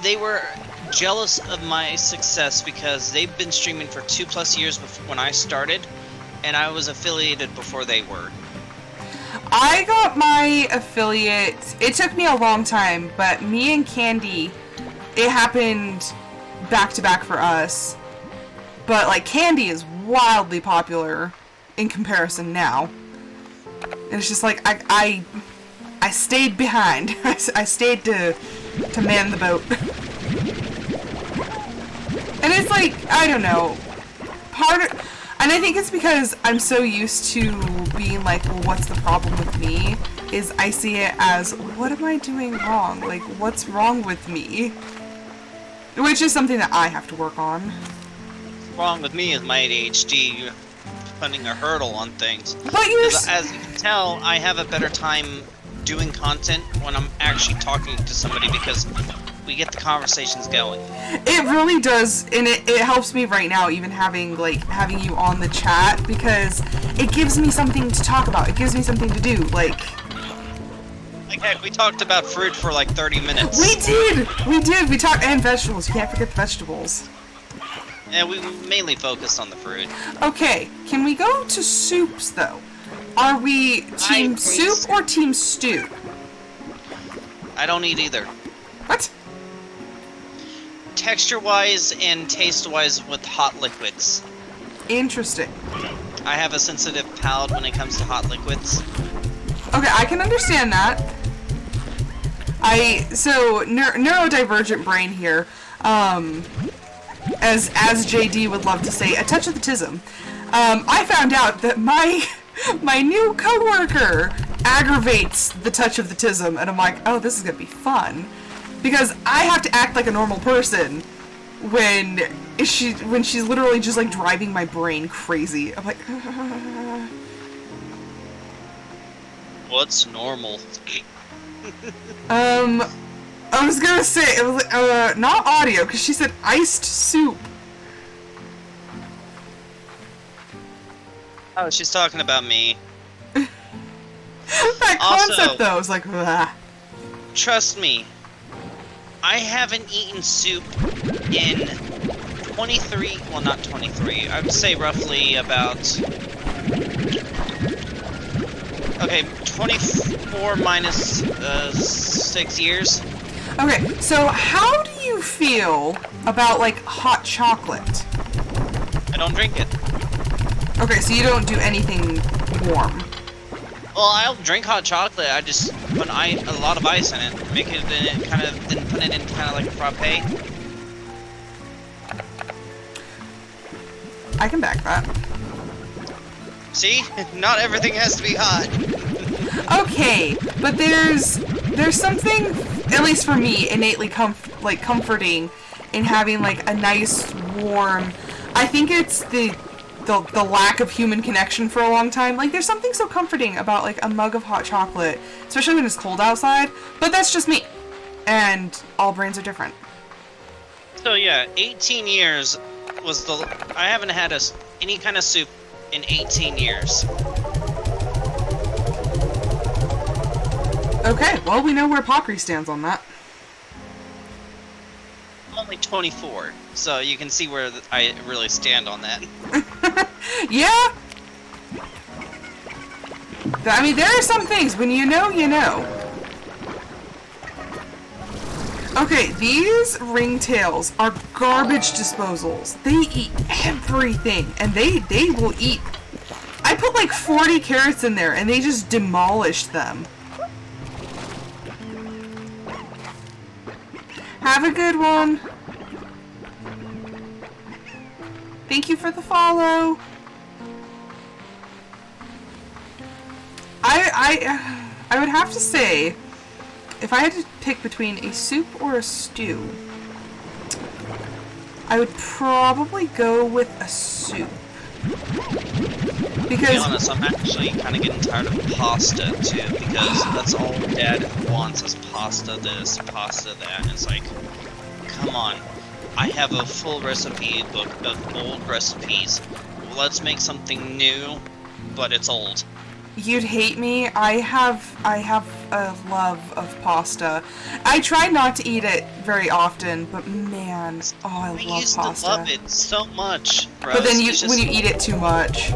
They were jealous of my success because they've been streaming for 2+ years before when I started, and I was affiliated before they were. I got my affiliate, it took me a long time, but me and Candy, it happened back to back for us. But like Candy is wildly popular in comparison now. And it's just like I stayed behind. I stayed to man the boat. And it's like, I don't know. And I think it's because I'm so used to being like, well, what's the problem with me? Is I see it as, what am I doing wrong? Like, what's wrong with me? Which is something that I have to work on. What's wrong with me is my ADHD putting a hurdle on things. But you're... As you can tell, I have a better time doing content when I'm actually talking to somebody, because we get the conversations going. It really does, and it helps me right now, even having you on the chat, because it gives me something to talk about. It gives me something to do. Like, heck, we talked about fruit for like 30 minutes. We did. We talked, and vegetables. You can't forget the vegetables. And we mainly focused on the fruit. Okay, can we go to soups though? Are we team soup or team stew? I don't eat either. What? Texture-wise and taste-wise with hot liquids. Interesting. I have a sensitive palate when it comes to hot liquids. Okay, I can understand that. Neurodivergent brain here. As JD would love to say, a touch of the tism. I found out that my new coworker aggravates the touch of the tism, and I'm like, oh, this is gonna be fun, because I have to act like a normal person when she's literally just like driving my brain crazy. I'm like, what's normal? I was gonna say, it was not audio, because she said iced soup. Oh, she's talking about me. That concept, though, was like, ugh. Trust me, I haven't eaten soup in 23, well, not 23, I would say roughly about, okay, 24 minus 6 years. Okay, so how do you feel about, like, hot chocolate? I don't drink it. Okay, so you don't do anything warm. Well, I'll drink hot chocolate. I just put a lot of ice in it, make it, then put it in kind of like a frappe. I can back that. See, not everything has to be hot. Okay, but there's something, at least for me, innately comforting in having like a nice warm. I think it's the lack of human connection for a long time. Like, there's something so comforting about like a mug of hot chocolate, especially when it's cold outside. But that's just me, and all brains are different. So yeah, 18 years was I haven't had any kind of soup in 18 years. Okay, well, we know where Pockery stands on that. I'm only 24, so you can see where I really stand on that. Yeah! I mean, there are some things, when you know, you know. Okay, these ringtails are garbage disposals. They eat everything, and they will eat. I put like 40 carrots in there, and they just demolished them. Have a good one. Thank you for the follow. I would have to say, if I had to pick between a soup or a stew, I would probably go with a soup. Because, to be honest, I'm actually kind of getting tired of pasta too, because that's all Dad wants is pasta this, pasta that, and it's like, come on. I have a full recipe book of old recipes. Let's make something new, but it's old. You'd hate me. I have a love of pasta. I try not to eat it very often, but man, oh, I love used pasta. to love it so much, Rose. But then when you eat it too much.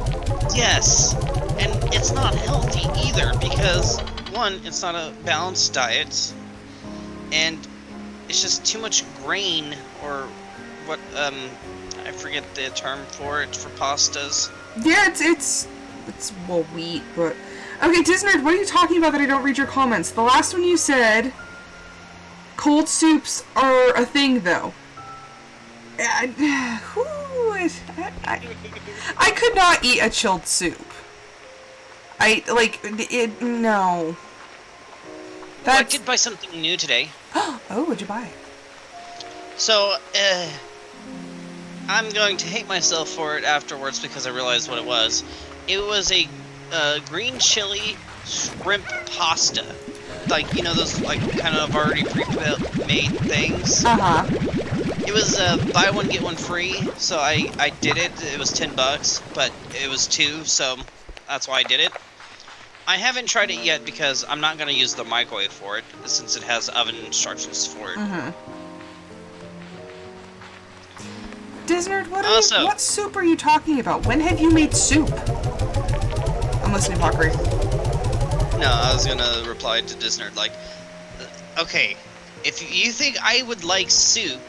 Yes, and it's not healthy either, because one, it's not a balanced diet, and it's just too much grain, or what, I forget the term for it, for pastas. Yeah, it's well, wheat, but... Okay, Disnerd, what are you talking about that I don't read your comments? The last one you said, cold soups are a thing, though. I could not eat a chilled soup. No. Well, I did buy something new today. Oh, what'd you buy? So, I'm going to hate myself for it afterwards because I realized what it was. It was a green chili shrimp pasta. like, you know, those like kind of already pre-made things. Uh-huh. It was buy one get one free, so I did it. It was $10, but it was 2, so that's why I did it. I haven't tried it yet because I'm not gonna use the microwave for it, since it has oven instructions for it. Mm-hmm. Disnerd, what soup are you talking about? When have you made soup? I'm listening, Mockery. No, I was gonna reply to Disnerd like, okay, if you think I would like soup,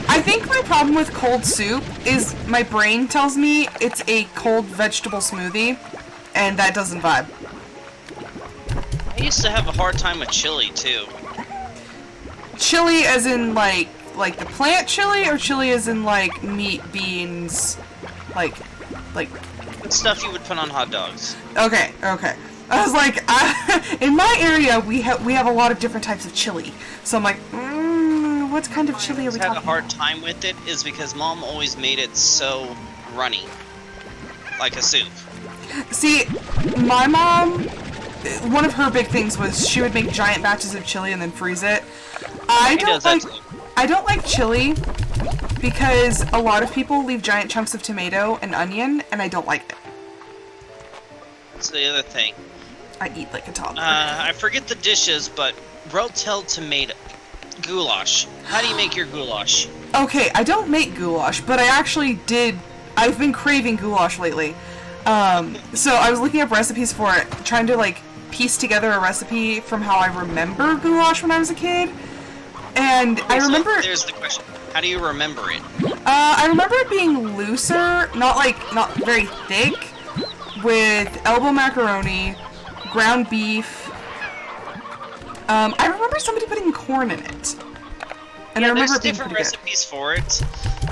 I think my problem with cold soup is my brain tells me it's a cold vegetable smoothie, and that doesn't vibe. I used to have a hard time with chili too. Chili as in like the plant chili, or chili as in like meat, beans, like Stuff you would put on hot dogs. Okay. I was like, in my area we have a lot of different types of chili, so I'm like, what kind of chili are we talking about? I had a hard time with it is because Mom always made it so runny, like a soup. See, my mom, one of her big things was she would make giant batches of chili and then freeze it. I don't like chili because a lot of people leave giant chunks of tomato and onion, and I don't like it. That's the other thing. I eat like a toddler. I forget the dishes, but Rotel tomato goulash. How do you make your goulash? Okay, I don't make goulash, but I actually did. I've been craving goulash lately. So I was looking up recipes for it, trying to like piece together a recipe from how I remember goulash when I was a kid. And Okay, I remember. So there's the question. How do you remember it? I remember it being looser, not very thick, with elbow macaroni, ground beef. I remember somebody putting corn in it. And I remember it being different pretty good. recipes for it.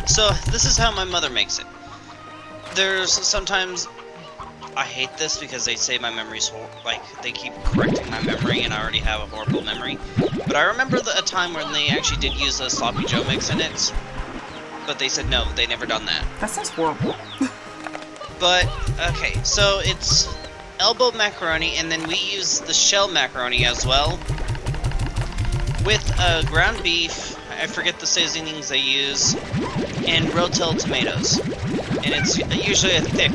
So this is how my mother makes it. There's sometimes I hate this because they say my memory's like they keep correcting my memory, and I already have a horrible memory. But I remember a time when they actually did use a sloppy Joe mix in it, but they said no, they never done that. That sounds horrible. But okay, so it's elbow macaroni, and then we use the shell macaroni as well with ground beef. I forget the seasonings they use, and Rotel tomatoes. And it's usually a thick,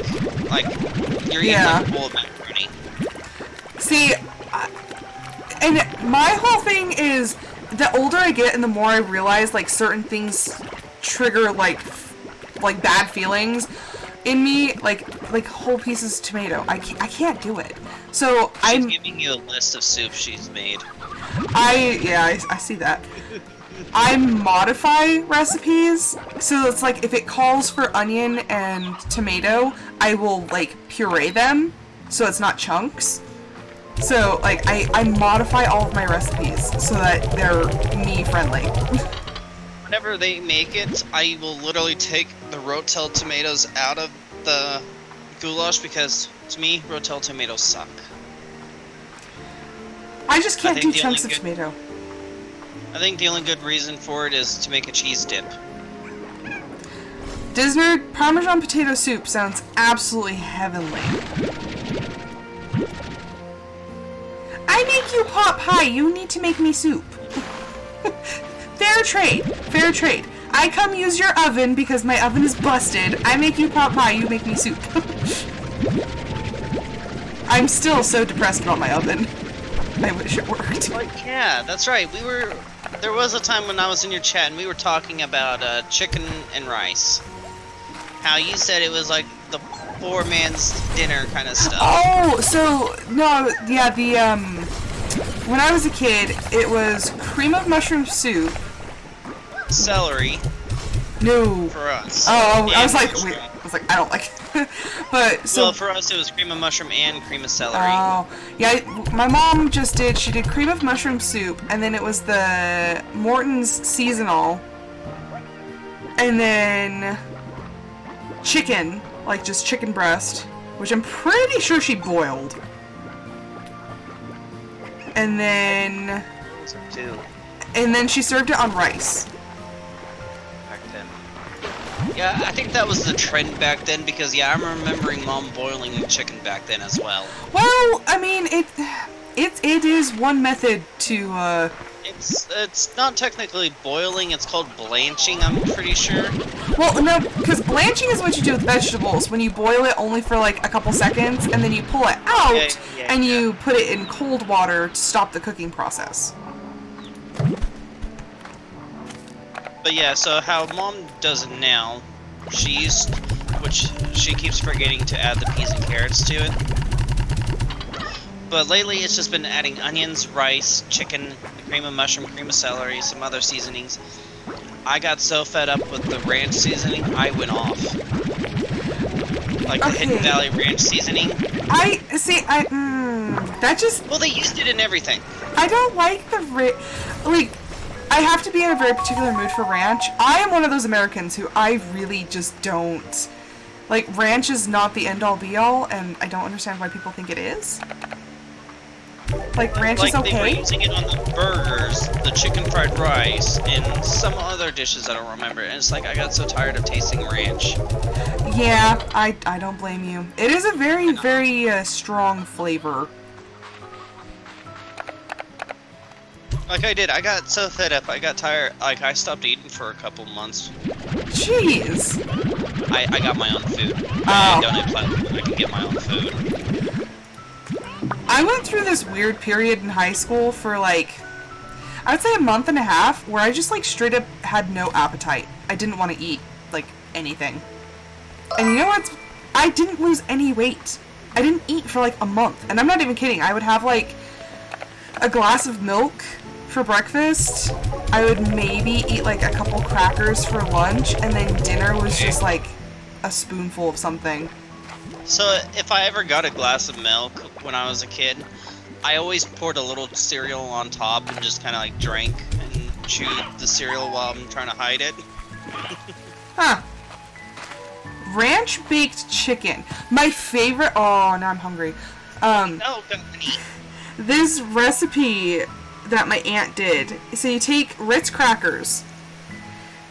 like, you're eating like a bowl of macaroni. See, and my whole thing is, the older I get and the more I realize, like, certain things trigger, like bad feelings in me, like whole pieces of tomato. I can't do it. So She's giving you a list of soups she's made. I see that. I modify recipes, so it's like if it calls for onion and tomato, I will like puree them, so it's not chunks. So like I modify all of my recipes so that they're me friendly. Whenever they make it, I will literally take the Rotel tomatoes out of the goulash because to me, Rotel tomatoes suck. I just can't do chunks of tomato. I think the only good reason for it is to make a cheese dip. Disnerd, Parmesan potato soup sounds absolutely heavenly. I make you pot pie, you need to make me soup. Fair trade, fair trade. I come use your oven because my oven is busted. I make you pot pie, you make me soup. I'm still so depressed about my oven. I wish it worked. Like, yeah, that's right. There was a time when I was in your chat and we were talking about chicken and rice. How you said it was like the poor man's dinner kind of stuff. Oh, so no, yeah, when I was a kid, it was cream of mushroom soup. Celery. No. For us. Oh, I was mushroom. like, I don't like it. But so. Well, for us it was cream of mushroom and cream of celery. Oh, yeah. My mom she did cream of mushroom soup, and then it was the Morton's seasonal, and then chicken, like just chicken breast, which I'm pretty sure she boiled. And then she served it on rice. Back then. Yeah, I think that was the trend back then because yeah, I'm remembering Mom boiling chicken back then as well. Well, I mean, it is one method to, It's not technically boiling, it's called blanching, I'm pretty sure. well, no, because blanching is what you do with vegetables. When you boil it only for like a couple seconds, and then you pull it out, and you put it in cold water to stop the cooking process. But yeah, so how Mom does it now, which she keeps forgetting to add the peas and carrots to it. But lately it's just been adding onions, rice, chicken, cream of mushroom, cream of celery, some other seasonings. I got so fed up with the ranch seasoning, I went off. Like the Hidden Valley ranch seasoning. That just... Well, they used it in everything. I don't like I have to be in a very particular mood for ranch. I am one of those Americans who I really just don't... Like, ranch is not the end-all be-all, and I don't understand why people think it is. Like, ranch is okay. They were using it on the burgers, the chicken fried rice, and some other dishes I don't remember. And it's like, I got so tired of tasting ranch. Yeah, I don't blame you. It is a very, very strong flavor. Like I got so fed up, I got tired, like I stopped eating for a couple months. Jeez! I got my own food. Oh. I donate platform, I can get my own food. I went through this weird period in high school for like, I would say a month and a half, where I just like straight up had no appetite. I didn't want to eat, like, anything. And you know what? I didn't lose any weight. I didn't eat for like a month. And I'm not even kidding. I would have like a glass of milk for breakfast. I would maybe eat like a couple crackers for lunch, and then dinner was just like a spoonful of something. So if I ever got a glass of milk when I was a kid, I always poured a little cereal on top and just kind of like drank and chewed the cereal while I'm trying to hide it. Huh. Ranch baked chicken. My favorite. Oh, now I'm hungry. Oh, company. This recipe that my aunt did. So you take Ritz crackers.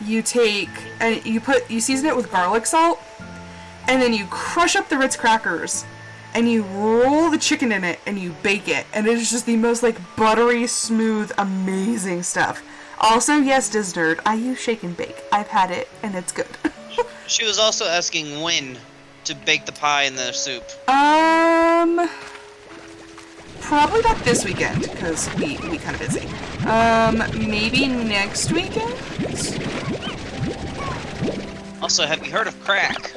You take and you season it with garlic salt, and then you crush up the Ritz crackers, and you roll the chicken in it, and you bake it, and it is just the most like buttery, smooth, amazing stuff. Also, yes, Disnerd, I use shake and bake. I've had it, and it's good. She was also asking when to bake the pie in the soup. Probably not this weekend, because we kind of busy. Maybe next weekend? Also, have you heard of crack?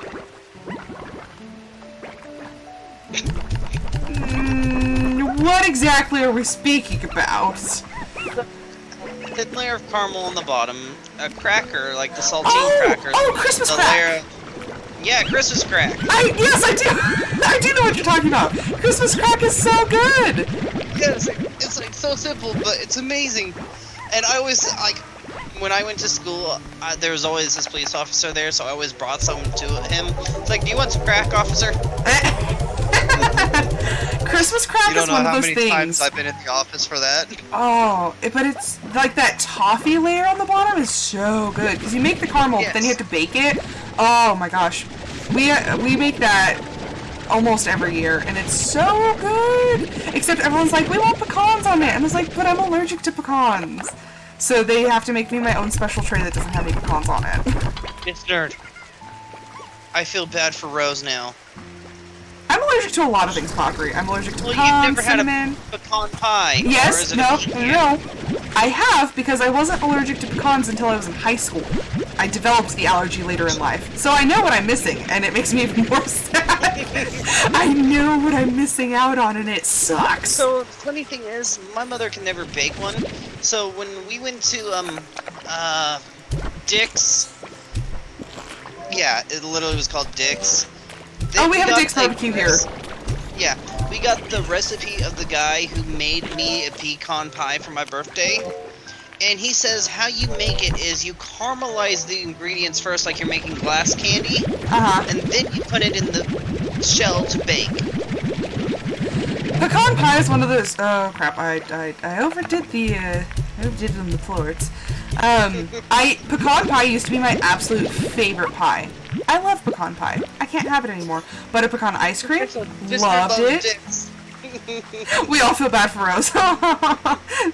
What exactly are we speaking about? Thin layer of caramel on the bottom, a cracker, like the saltine cracker. Oh, Christmas crack! Yeah, Christmas crack. Yes, I do! I do know what you're talking about! Christmas crack is so good! Yes, it's like so simple, but it's amazing. And I always, like, when I went to school, there was always this police officer there, so I always brought some to him. It's like, do you want some crack, officer? Christmas crack is one of those things. You don't know how many times I've been at the office for that. Oh, but it's like that toffee layer on the bottom is so good because you make the caramel, yes. Then you have to bake it. Oh my gosh, we make that almost every year, and it's so good. Except everyone's like, we want pecans on it, and I was like, but I'm allergic to pecans. So they have to make me my own special tray that doesn't have any pecans on it. It's nerd. I feel bad for Rose now. I'm allergic to a lot of things, Pakri. I'm allergic to Well, pecan, you've never cinnamon. had a pecan pie. Yes, no. I have, because I wasn't allergic to pecans until I was in high school. I developed the allergy later in life. So I know what I'm missing, and it makes me even more sad. I know what I'm missing out on, and it sucks. So the funny thing is, my mother can never bake one. So when we went to, Dick's, yeah, it literally was called Dick's. We have a Dick's barbecue here. Yeah, we got the recipe of the guy who made me a pecan pie for my birthday. And he says how you make it is you caramelize the ingredients first like you're making glass candy. And then you put it in the shell to bake. Pecan pie is one of those... Oh, crap. I overdid it on the floors. Pecan pie used to be my absolute favorite pie. I love pecan pie. I can't have it anymore. Butter pecan ice cream, loved it. We all feel bad for Rose.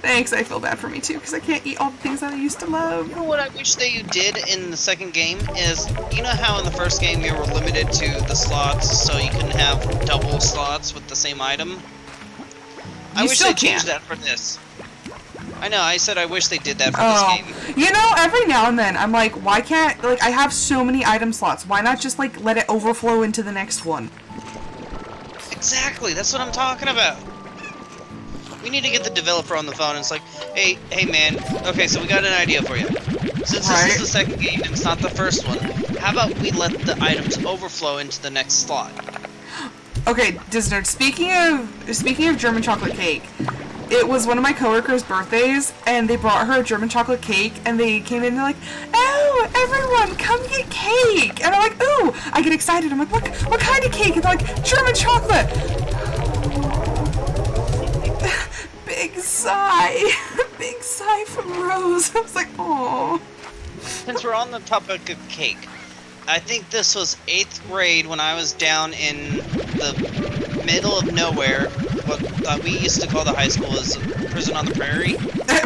Thanks, I feel bad for me too, because I can't eat all the things that I used to love. You know what I wish they did in the second game is, you know how in the first game you were limited to the slots, so you couldn't have double slots with the same item? I wish they changed that for this. I know, I said I wish they did that for this game. You know, every now and then, I'm like, why can't, like, I have so many item slots, why not just, like, let it overflow into the next one? Exactly, that's what I'm talking about. We need to get the developer on the phone and it's like, hey man, okay, so we got an idea for you. Since this is the second game and it's not the first one, how about we let the items overflow into the next slot? Okay, Disnerd, speaking of German chocolate cake, it was one of my coworkers' birthdays, and they brought her a German chocolate cake, and they came in and they're like, oh, everyone, come get cake! And I'm like, ooh! I get excited, I'm like, what kind of cake? And they're like, German chocolate! Big sigh. Big sigh from Rose. I was like, oh. Since we're on the topic of cake, I think this was 8th grade when I was down in the middle of nowhere. What we used to call the high school is Prison on the Prairie.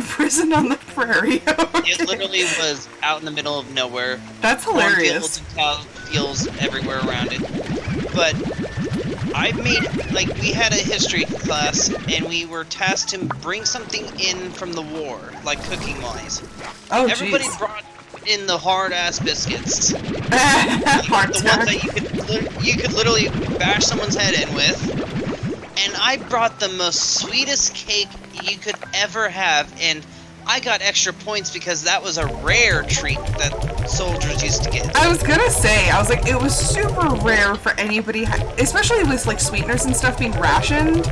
Prison on the Prairie. Okay. It literally was out in the middle of nowhere. That's hilarious. Fields everywhere around it. But I made, like, we had a history class, and we were tasked to bring something in from the war, like cooking-wise. Oh, Everybody brought in the hard-ass biscuits. Hard the ones that you could literally bash someone's head in with. And I brought the most sweetest cake you could ever have, and I got extra points because that was a rare treat that soldiers used to get. I was gonna say, I was like, it was super rare for anybody, especially with like sweeteners and stuff being rationed.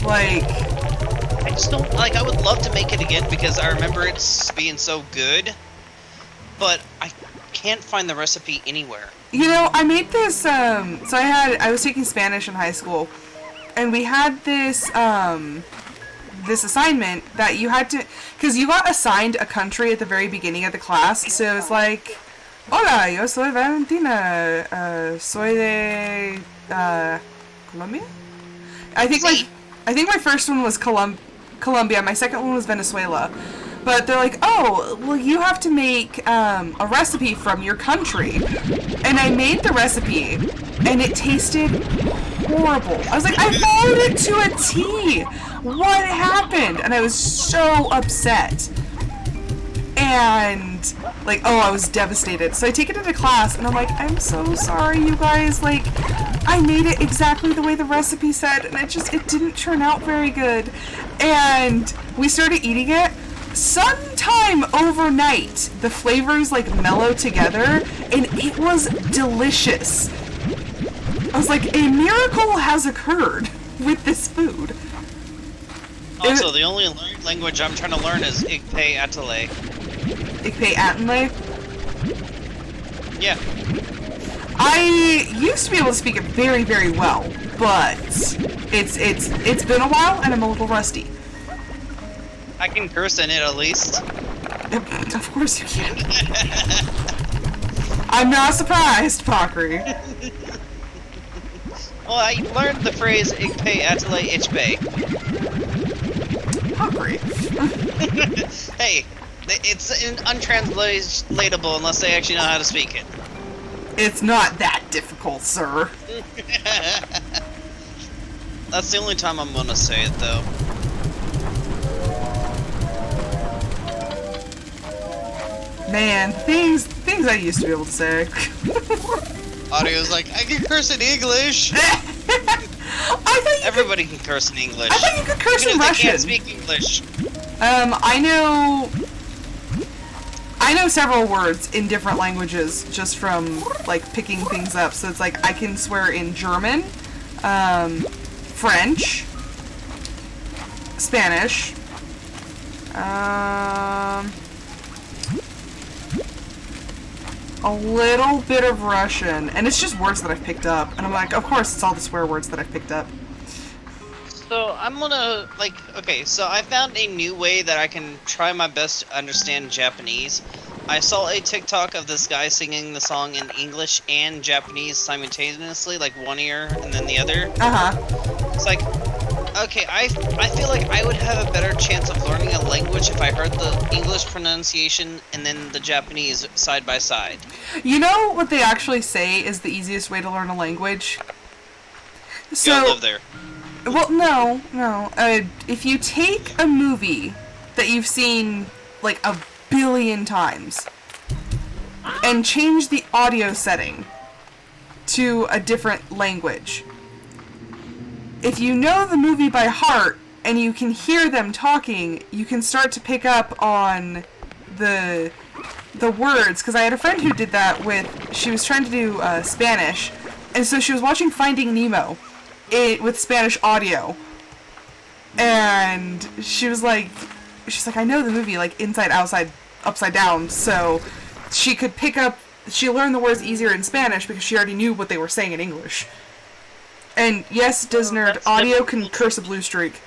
Like, I just don't, like, I would love to make it again because I remember it being so good, but I can't find the recipe anywhere. You know, I made this, so I was taking Spanish in high school, and we had this, this assignment that you had to, because you got assigned a country at the very beginning of the class, so it was like, hola, yo soy Valentina, soy de, Colombia? I think my first one was Colombia, my second one was Venezuela. But they're like, oh, well, you have to make a recipe from your country. And I made the recipe, and it tasted horrible. I was like, I followed it to a T. What happened? And I was so upset. And, like, oh, I was devastated. So I take it into class, and I'm like, I'm so sorry, you guys. Like, I made it exactly the way the recipe said, and it didn't turn out very good. And we started eating it. Sometime overnight, the flavors like mellow together, and it was delicious. I was like, a miracle has occurred with this food. Also, the only language I'm trying to learn is Ikpe Atale. Ikpe Atale? Yeah. I used to be able to speak it very, very well, but it's been a while and I'm a little rusty. I can curse in it at least. Of course you can. I'm not surprised, Pakri. Well, I learned the phrase Ikpe Atale Ichbe. Pakri. Hey, it's untranslatable unless they actually know how to speak it. It's not that difficult, sir. That's the only time I'm gonna say it, though. Man, things I used to be able to say. Audio's like, I can curse in English. Everybody can curse in English. I thought you could curse in Russian. They can't speak English. I know several words in different languages just from like picking things up. So it's like I can swear in German, French, Spanish, a little bit of Russian, and it's just words that I've picked up. And I'm like, of course, it's all the swear words that I've picked up. So I'm gonna okay. So I found a new way that I can try my best to understand Japanese. I saw a TikTok of this guy singing the song in English and Japanese simultaneously, like one ear and then the other. Uh-huh. It's like, okay, I feel like I would have a better chance of learning a language if I heard the English pronunciation and then the Japanese side by side. You know what they actually say is the easiest way to learn a language? You don't live there. Well, no. If you take a movie that you've seen like a billion times and change the audio setting to a different language, if you know the movie by heart and you can hear them talking, you can start to pick up on the words. Because I had a friend who did that she was trying to do Spanish, and so she was watching Finding Nemo with Spanish audio, and she's like, I know the movie like inside, outside, upside down, so she learned the words easier in Spanish because she already knew what they were saying in English. And yes, Disnerd, audio can curse a blue streak.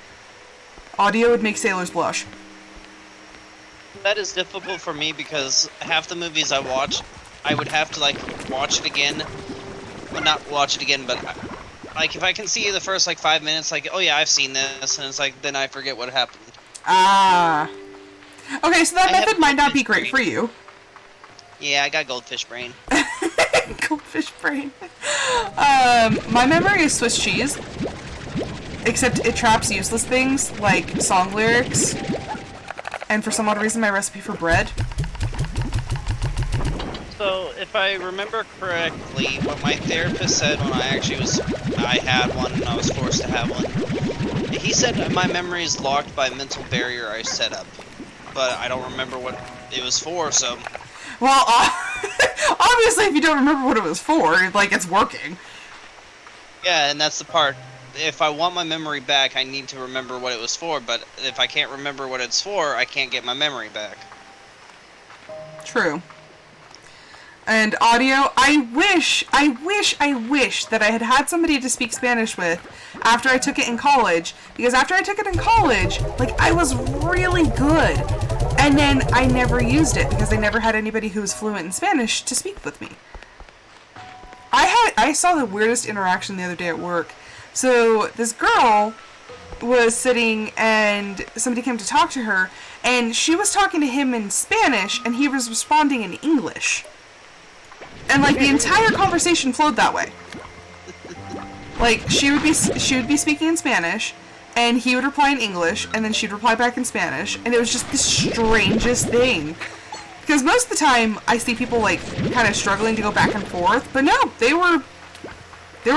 Audio would make sailors blush. That is difficult for me because half the movies I watch, I would have to like watch it again. Well, not watch it again, but like if I can see the first like 5 minutes, like, oh yeah, I've seen this, and it's like then I forget what happened. Ah. Okay, so that method might not be great for you. Yeah, I got goldfish brain. Goldfish brain. My memory is Swiss cheese. Except it traps useless things like song lyrics. And for some odd reason, my recipe for bread. So, if I remember correctly, what my therapist said when I had one and I was forced to have one, he said that my memory is locked by a mental barrier I set up. But I don't remember what it was for, so... Well, obviously if you don't remember what it was for, like, it's working. Yeah, and that's the part. If I want my memory back, I need to remember what it was for, but if I can't remember what it's for, I can't get my memory back. True. And audio, I wish that I had somebody to speak Spanish with after I took it in college, because after I took it in college, like, I was really good. And then I never used it because I never had anybody who was fluent in Spanish to speak with me. I saw the weirdest interaction the other day at work. So this girl was sitting and somebody came to talk to her, and she was talking to him in Spanish and he was responding in English. And like the entire conversation flowed that way. Like she would be speaking in Spanish, and he would reply in English, and then she'd reply back in Spanish, and it was just the strangest thing. Because most of the time, I see people, like, kind of struggling to go back and forth, but no, they were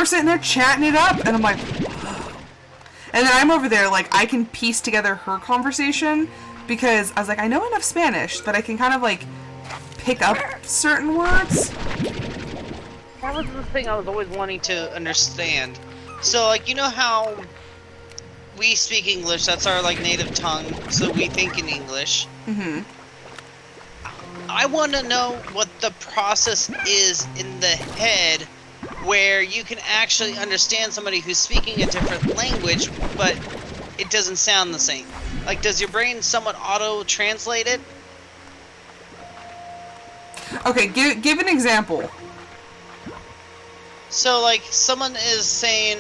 sitting there chatting it up, and I'm like, whoa. And then I'm over there, like, I can piece together her conversation, because I was like, I know enough Spanish that I can kind of, like, pick up certain words. That was the thing I was always wanting to understand. So, like, you know how we speak English, that's our, like, native tongue, so we think in English. Mm-hmm. I want to know what the process is in the head where you can actually understand somebody who's speaking a different language, but it doesn't sound the same. Like, does your brain somewhat auto-translate it? Okay, give an example. So, like, someone is saying,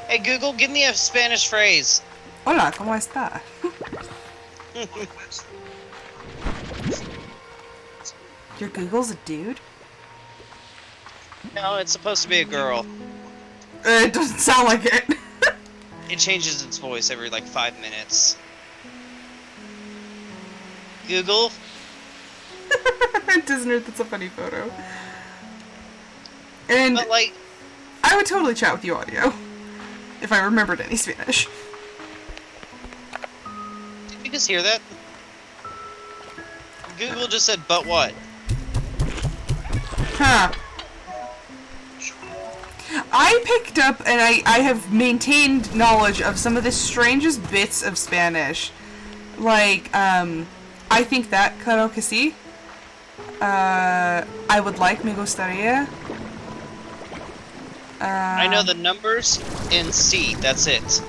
hey, Google, give me a Spanish phrase. Hola, ¿cómo está? Your Google's a dude? No, it's supposed to be a girl. It doesn't sound like it. It changes its voice every, like, 5 minutes. Google? Disney, that's a funny photo. And But, like... I would totally chat with you audio. If I remembered any Spanish. Did you just hear that? Google just said, but what? Huh. I picked up, and I have maintained knowledge of some of the strangest bits of Spanish. Like, I think that, claro que sí. I would like, me gustaría. I know the numbers in C. That's it.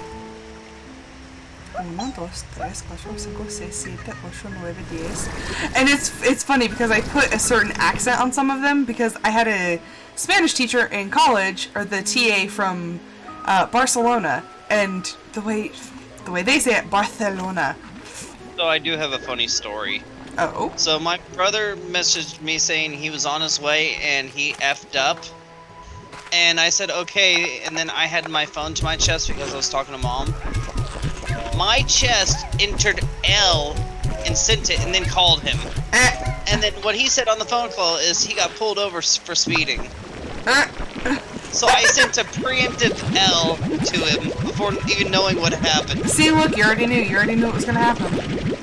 1, 2, 3, 4, 5, 6, 7, 8, 9, 10. And it's funny because I put a certain accent on some of them because I had a Spanish teacher in college, or the TA from Barcelona, and the way they say it, Barcelona. So I do have a funny story. Oh. So my brother messaged me saying he was on his way and he effed up. And I said, okay, and then I had my phone to my chest because I was talking to Mom. My chest entered L and sent it and then called him. And then what he said on the phone call is he got pulled over for speeding. So I sent a preemptive L to him before even knowing what happened. See, look, you already knew what was gonna happen.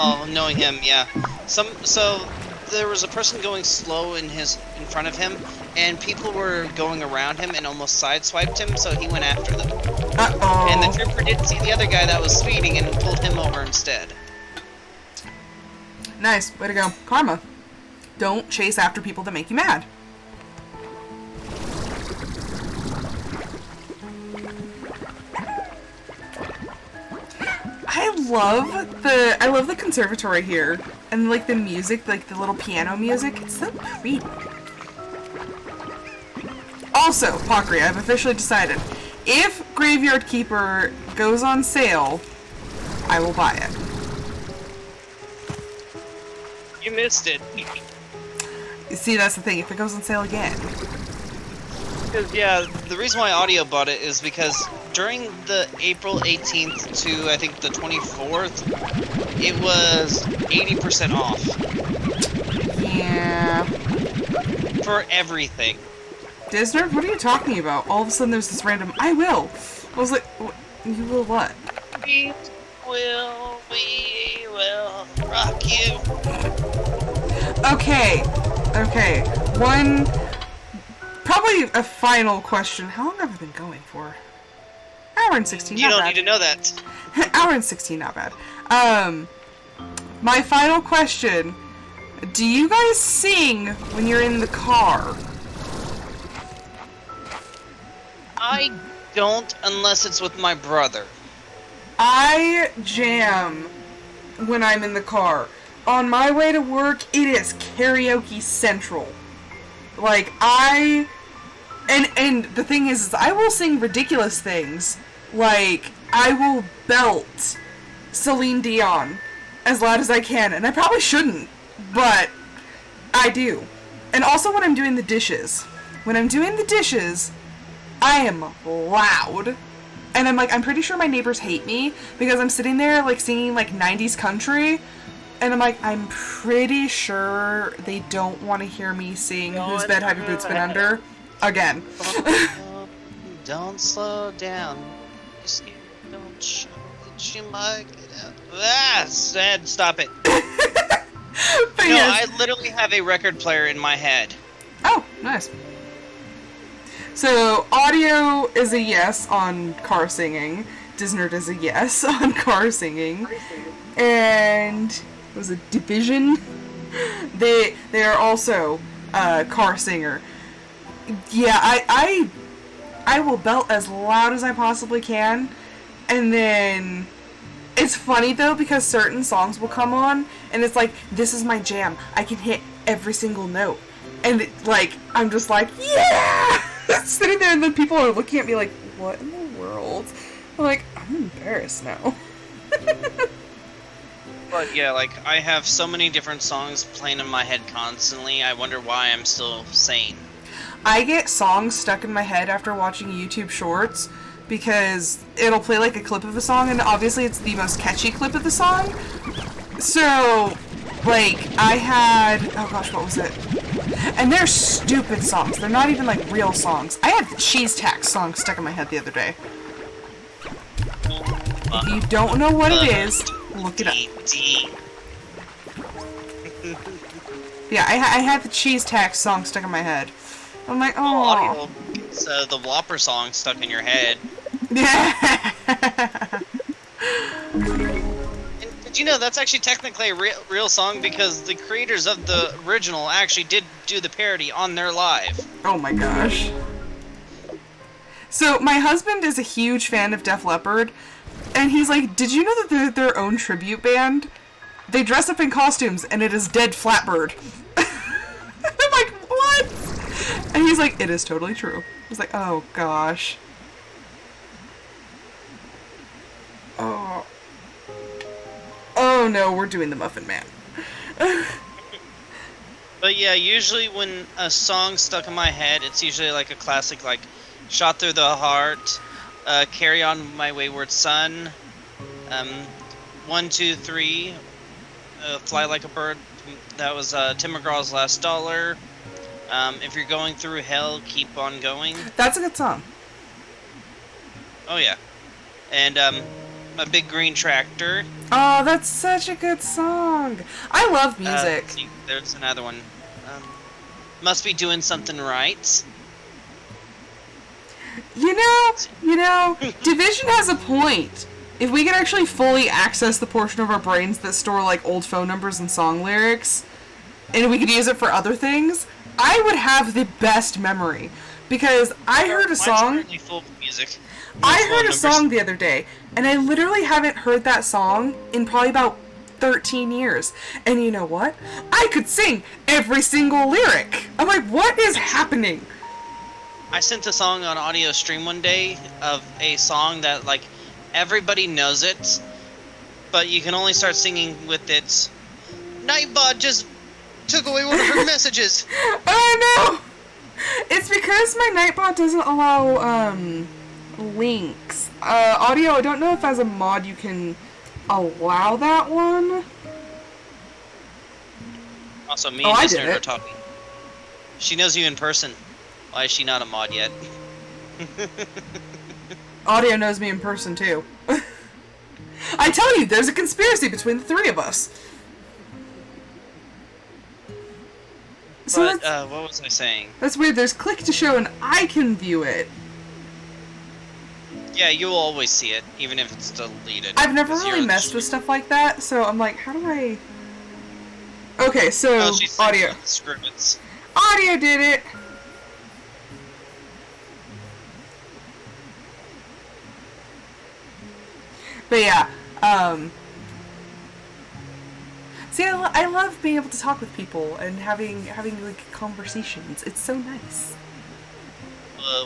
Oh, knowing him, yeah. So there was a person going slow in front of him, and people were going around him and almost sideswiped him, so he went after them. Uh-oh. And the trooper didn't see the other guy that was speeding and pulled him over instead. Nice, way to go. Karma. Don't chase after people that make you mad. I love the conservatory here, and like the music, like the little piano music. It's so pretty. Also, Pockery, I've officially decided, if Graveyard Keeper goes on sale, I will buy it. You missed it. You see, that's the thing. If it goes on sale again. Because, yeah, the reason why Audio bought it is because during the April 18th to, I think, the 24th, it was 80% off. Yeah. For everything. Disnerd, what are you talking about? All of a sudden there's this random, I will. I was like, you will what? We will rock you. Okay. Probably a final question. How long have I been going for? Hour and 16, You don't need to know that. Hour and 16, not bad. My final question. Do you guys sing when you're in the car? I don't unless it's with my brother. I jam when I'm in the car. On my way to work, it is karaoke central. Like, and the thing is I will sing ridiculous things. Like, I will belt Celine Dion as loud as I can, and I probably shouldn't, but I do. And also when I'm doing the dishes. When I'm doing the dishes, I am loud. And I'm pretty sure my neighbors hate me because I'm sitting there, like, singing, like, 90s country. And I'm pretty sure they don't want to hear me sing Whose Bed Have Your Boots Been Under again. Don't slow down. Don't show that you might get out. Ah, sad. Stop it. But No, yes. I literally have a record player in my head. Oh, nice. So, Audio is a yes on car singing. Disnerd is a yes on car singing. And was it Division? They are also car singer. Yeah, I will belt as loud as I possibly can, and then it's funny though because certain songs will come on and it's like, this is my jam. I can hit every single note, and I'm just like, yeah, sitting there, and then people are looking at me like, what in the world? I'm like, I'm embarrassed now. But yeah, I have so many different songs playing in my head constantly. I wonder why I'm still sane. I get songs stuck in my head after watching YouTube shorts because it'll play like a clip of a song, and obviously it's the most catchy clip of the song. So, I had, oh gosh, what was it? And they're stupid songs. They're not even real songs. I had the Cheese Tax song stuck in my head the other day. If you don't know what it is, look it up. Yeah, I had the Cheese Tax song stuck in my head. I'm like, oh. Audio gets the Whopper song stuck in your head. Yeah. And did you know that's actually technically a real song because the creators of the original actually did do the parody on their live. Oh my gosh. So my husband is a huge fan of Def Leppard, and he's like, did you know that they're their own tribute band? They dress up in costumes, and it is Dead Flatbird. I'm like, what? And he's like, it is totally true. I was like, oh gosh. Oh. Oh no, we're doing the Muffin Man. But yeah, usually when a song's stuck in my head, it's usually like a classic, like "Shot Through the Heart," "Carry On My Wayward Son," 1, 2, 3, "Fly Like a Bird." That was Tim McGraw's "Last Dollar." "If You're Going Through Hell, Keep On Going." That's a good song. Oh yeah, and "A Big Green Tractor." Oh, that's such a good song. I love music. There's another one. "Must Be Doing Something Right." You know, Division has a point. If we could actually fully access the portion of our brains that store like old phone numbers and song lyrics, and we could use it for other things, I would have the best memory. Because I heard a song. Mine's currently full of music. I heard a song the other day, and I literally haven't heard that song in probably about 13 years. And you know what? I could sing every single lyric. I'm like, what is happening? I sent a song on audio stream one day of a song that like everybody knows it, but you can only start singing with it. "Nightbot just took away one of her messages." Oh no! It's because my Nightbot doesn't allow links. Audio, I don't know if as a mod you can allow that one. Also, me and Listener are talking. She knows you in person. Why is she not a mod yet? Audio knows me in person too. I tell you, there's a conspiracy between the three of us. So But, what was I saying? That's weird. There's click to show and I can view it. Yeah, you'll always see it, even if it's deleted. I've never really messed with stuff like that, so I'm like, how do I... Okay, so, audio. Audio did it! But yeah, see, I love being able to talk with people and having like conversations. It's so nice.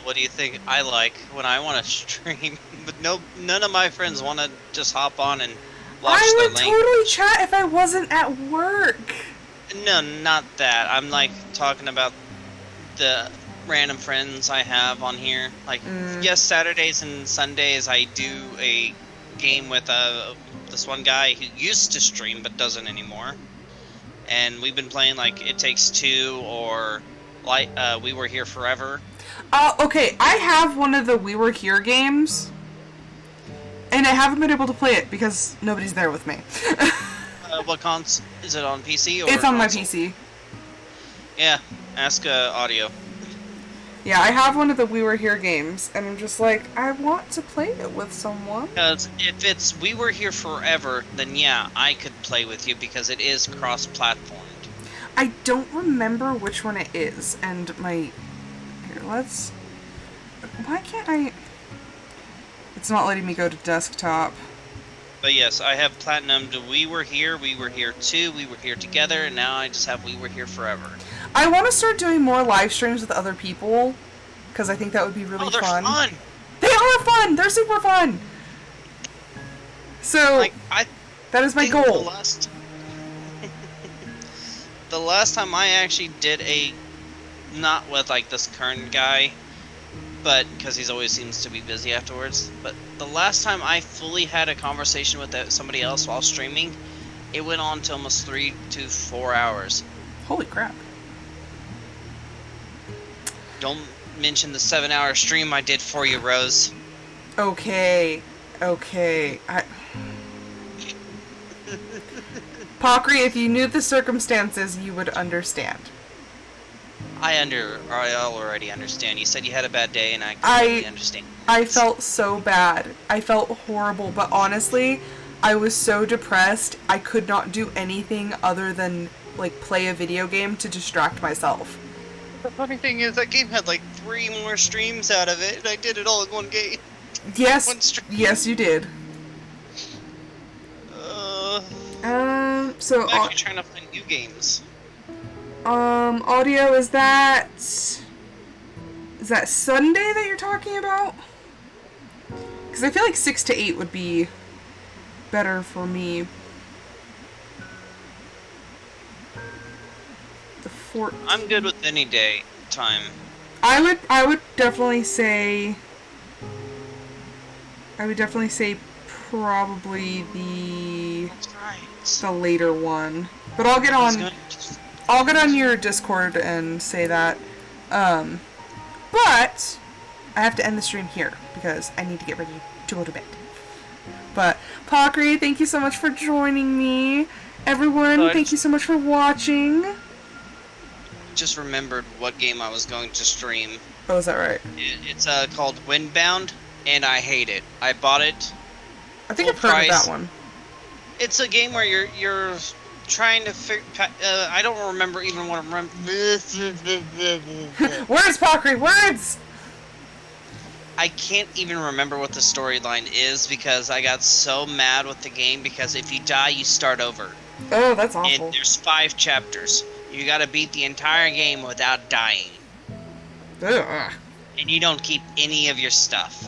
What do you think I like when I want to stream? But none of my friends want to just hop on and watch I their would totally chat if I wasn't at work. No, not that. I'm like talking about the random friends I have on here. Like, yes, Saturdays and Sundays I do a game with this one guy who used to stream but doesn't anymore. And we've been playing like It Takes Two or like We Were Here Forever. Okay, I have one of the We Were Here games, and I haven't been able to play it because nobody's there with me. What cons? Is it on PC or? It's on console? my PC. Yeah, ask Audio. Yeah, I have one of the We Were Here games, and I'm just like, I want to play it with someone. Because if it's We Were Here Forever, then yeah, I could play with you because it is cross-platformed. I don't remember which one it is, and my... Here, let's... Why can't I... It's not letting me go to desktop. But yes, I have Platinum to We Were Here 2, We Were Here Together, and now I just have We Were Here Forever. I want to start doing more live streams with other people, because I think that would be really they're fun. fun! They are fun! They're super fun! So, Like, that is my goal. The last time I actually did not with like this current guy, but because he always seems to be busy afterwards, but the last time I fully had a conversation with somebody else while streaming, it went on to almost 3 to 4 hours. Holy crap. Don't mention the 7-hour stream I did for you, Rose. Okay. Pokri, if you knew the circumstances, you would understand. I already understand. You said you had a bad day, and I completely understand. I felt so bad. I felt horrible, but honestly, I was so depressed, I could not do anything other than, like, play a video game to distract myself. The funny thing is, that game had like 3 more streams out of it, and I did it all in one game. Yes. One stream. Yes, you did. So I'm actually trying to find new games. audio, is that Sunday that you're talking about? Because I feel like 6 to 8 would be better for me. The 14th. I'm good with any day time. I would definitely say probably That's right. the later one. But I'll get on your Discord and say that. But I have to end the stream here because I need to get ready to go to bed. But Pakri, thank you so much for joining me. Everyone, thank you so much for watching. Just remembered what game I was going to stream. Oh, is that right? It's called Windbound, and I hate it. I bought it. I think I've heard of that one. It's a game where you're trying to figure. I don't remember even what I'm. Words, Pakri, words. I can't even remember what the storyline is because I got so mad with the game because if you die, you start over. Oh, that's awful. And there's 5 chapters. You gotta beat the entire game without dying. Ugh. And you don't keep any of your stuff.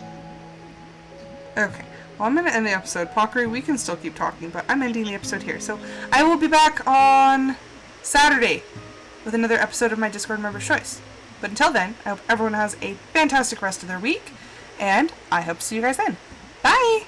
Okay. Well, I'm going to end the episode. Pakri, we can still keep talking, but I'm ending the episode here. So I will be back on Saturday with another episode of my Discord Member's Choice. But until then, I hope everyone has a fantastic rest of their week, and I hope to see you guys then. Bye!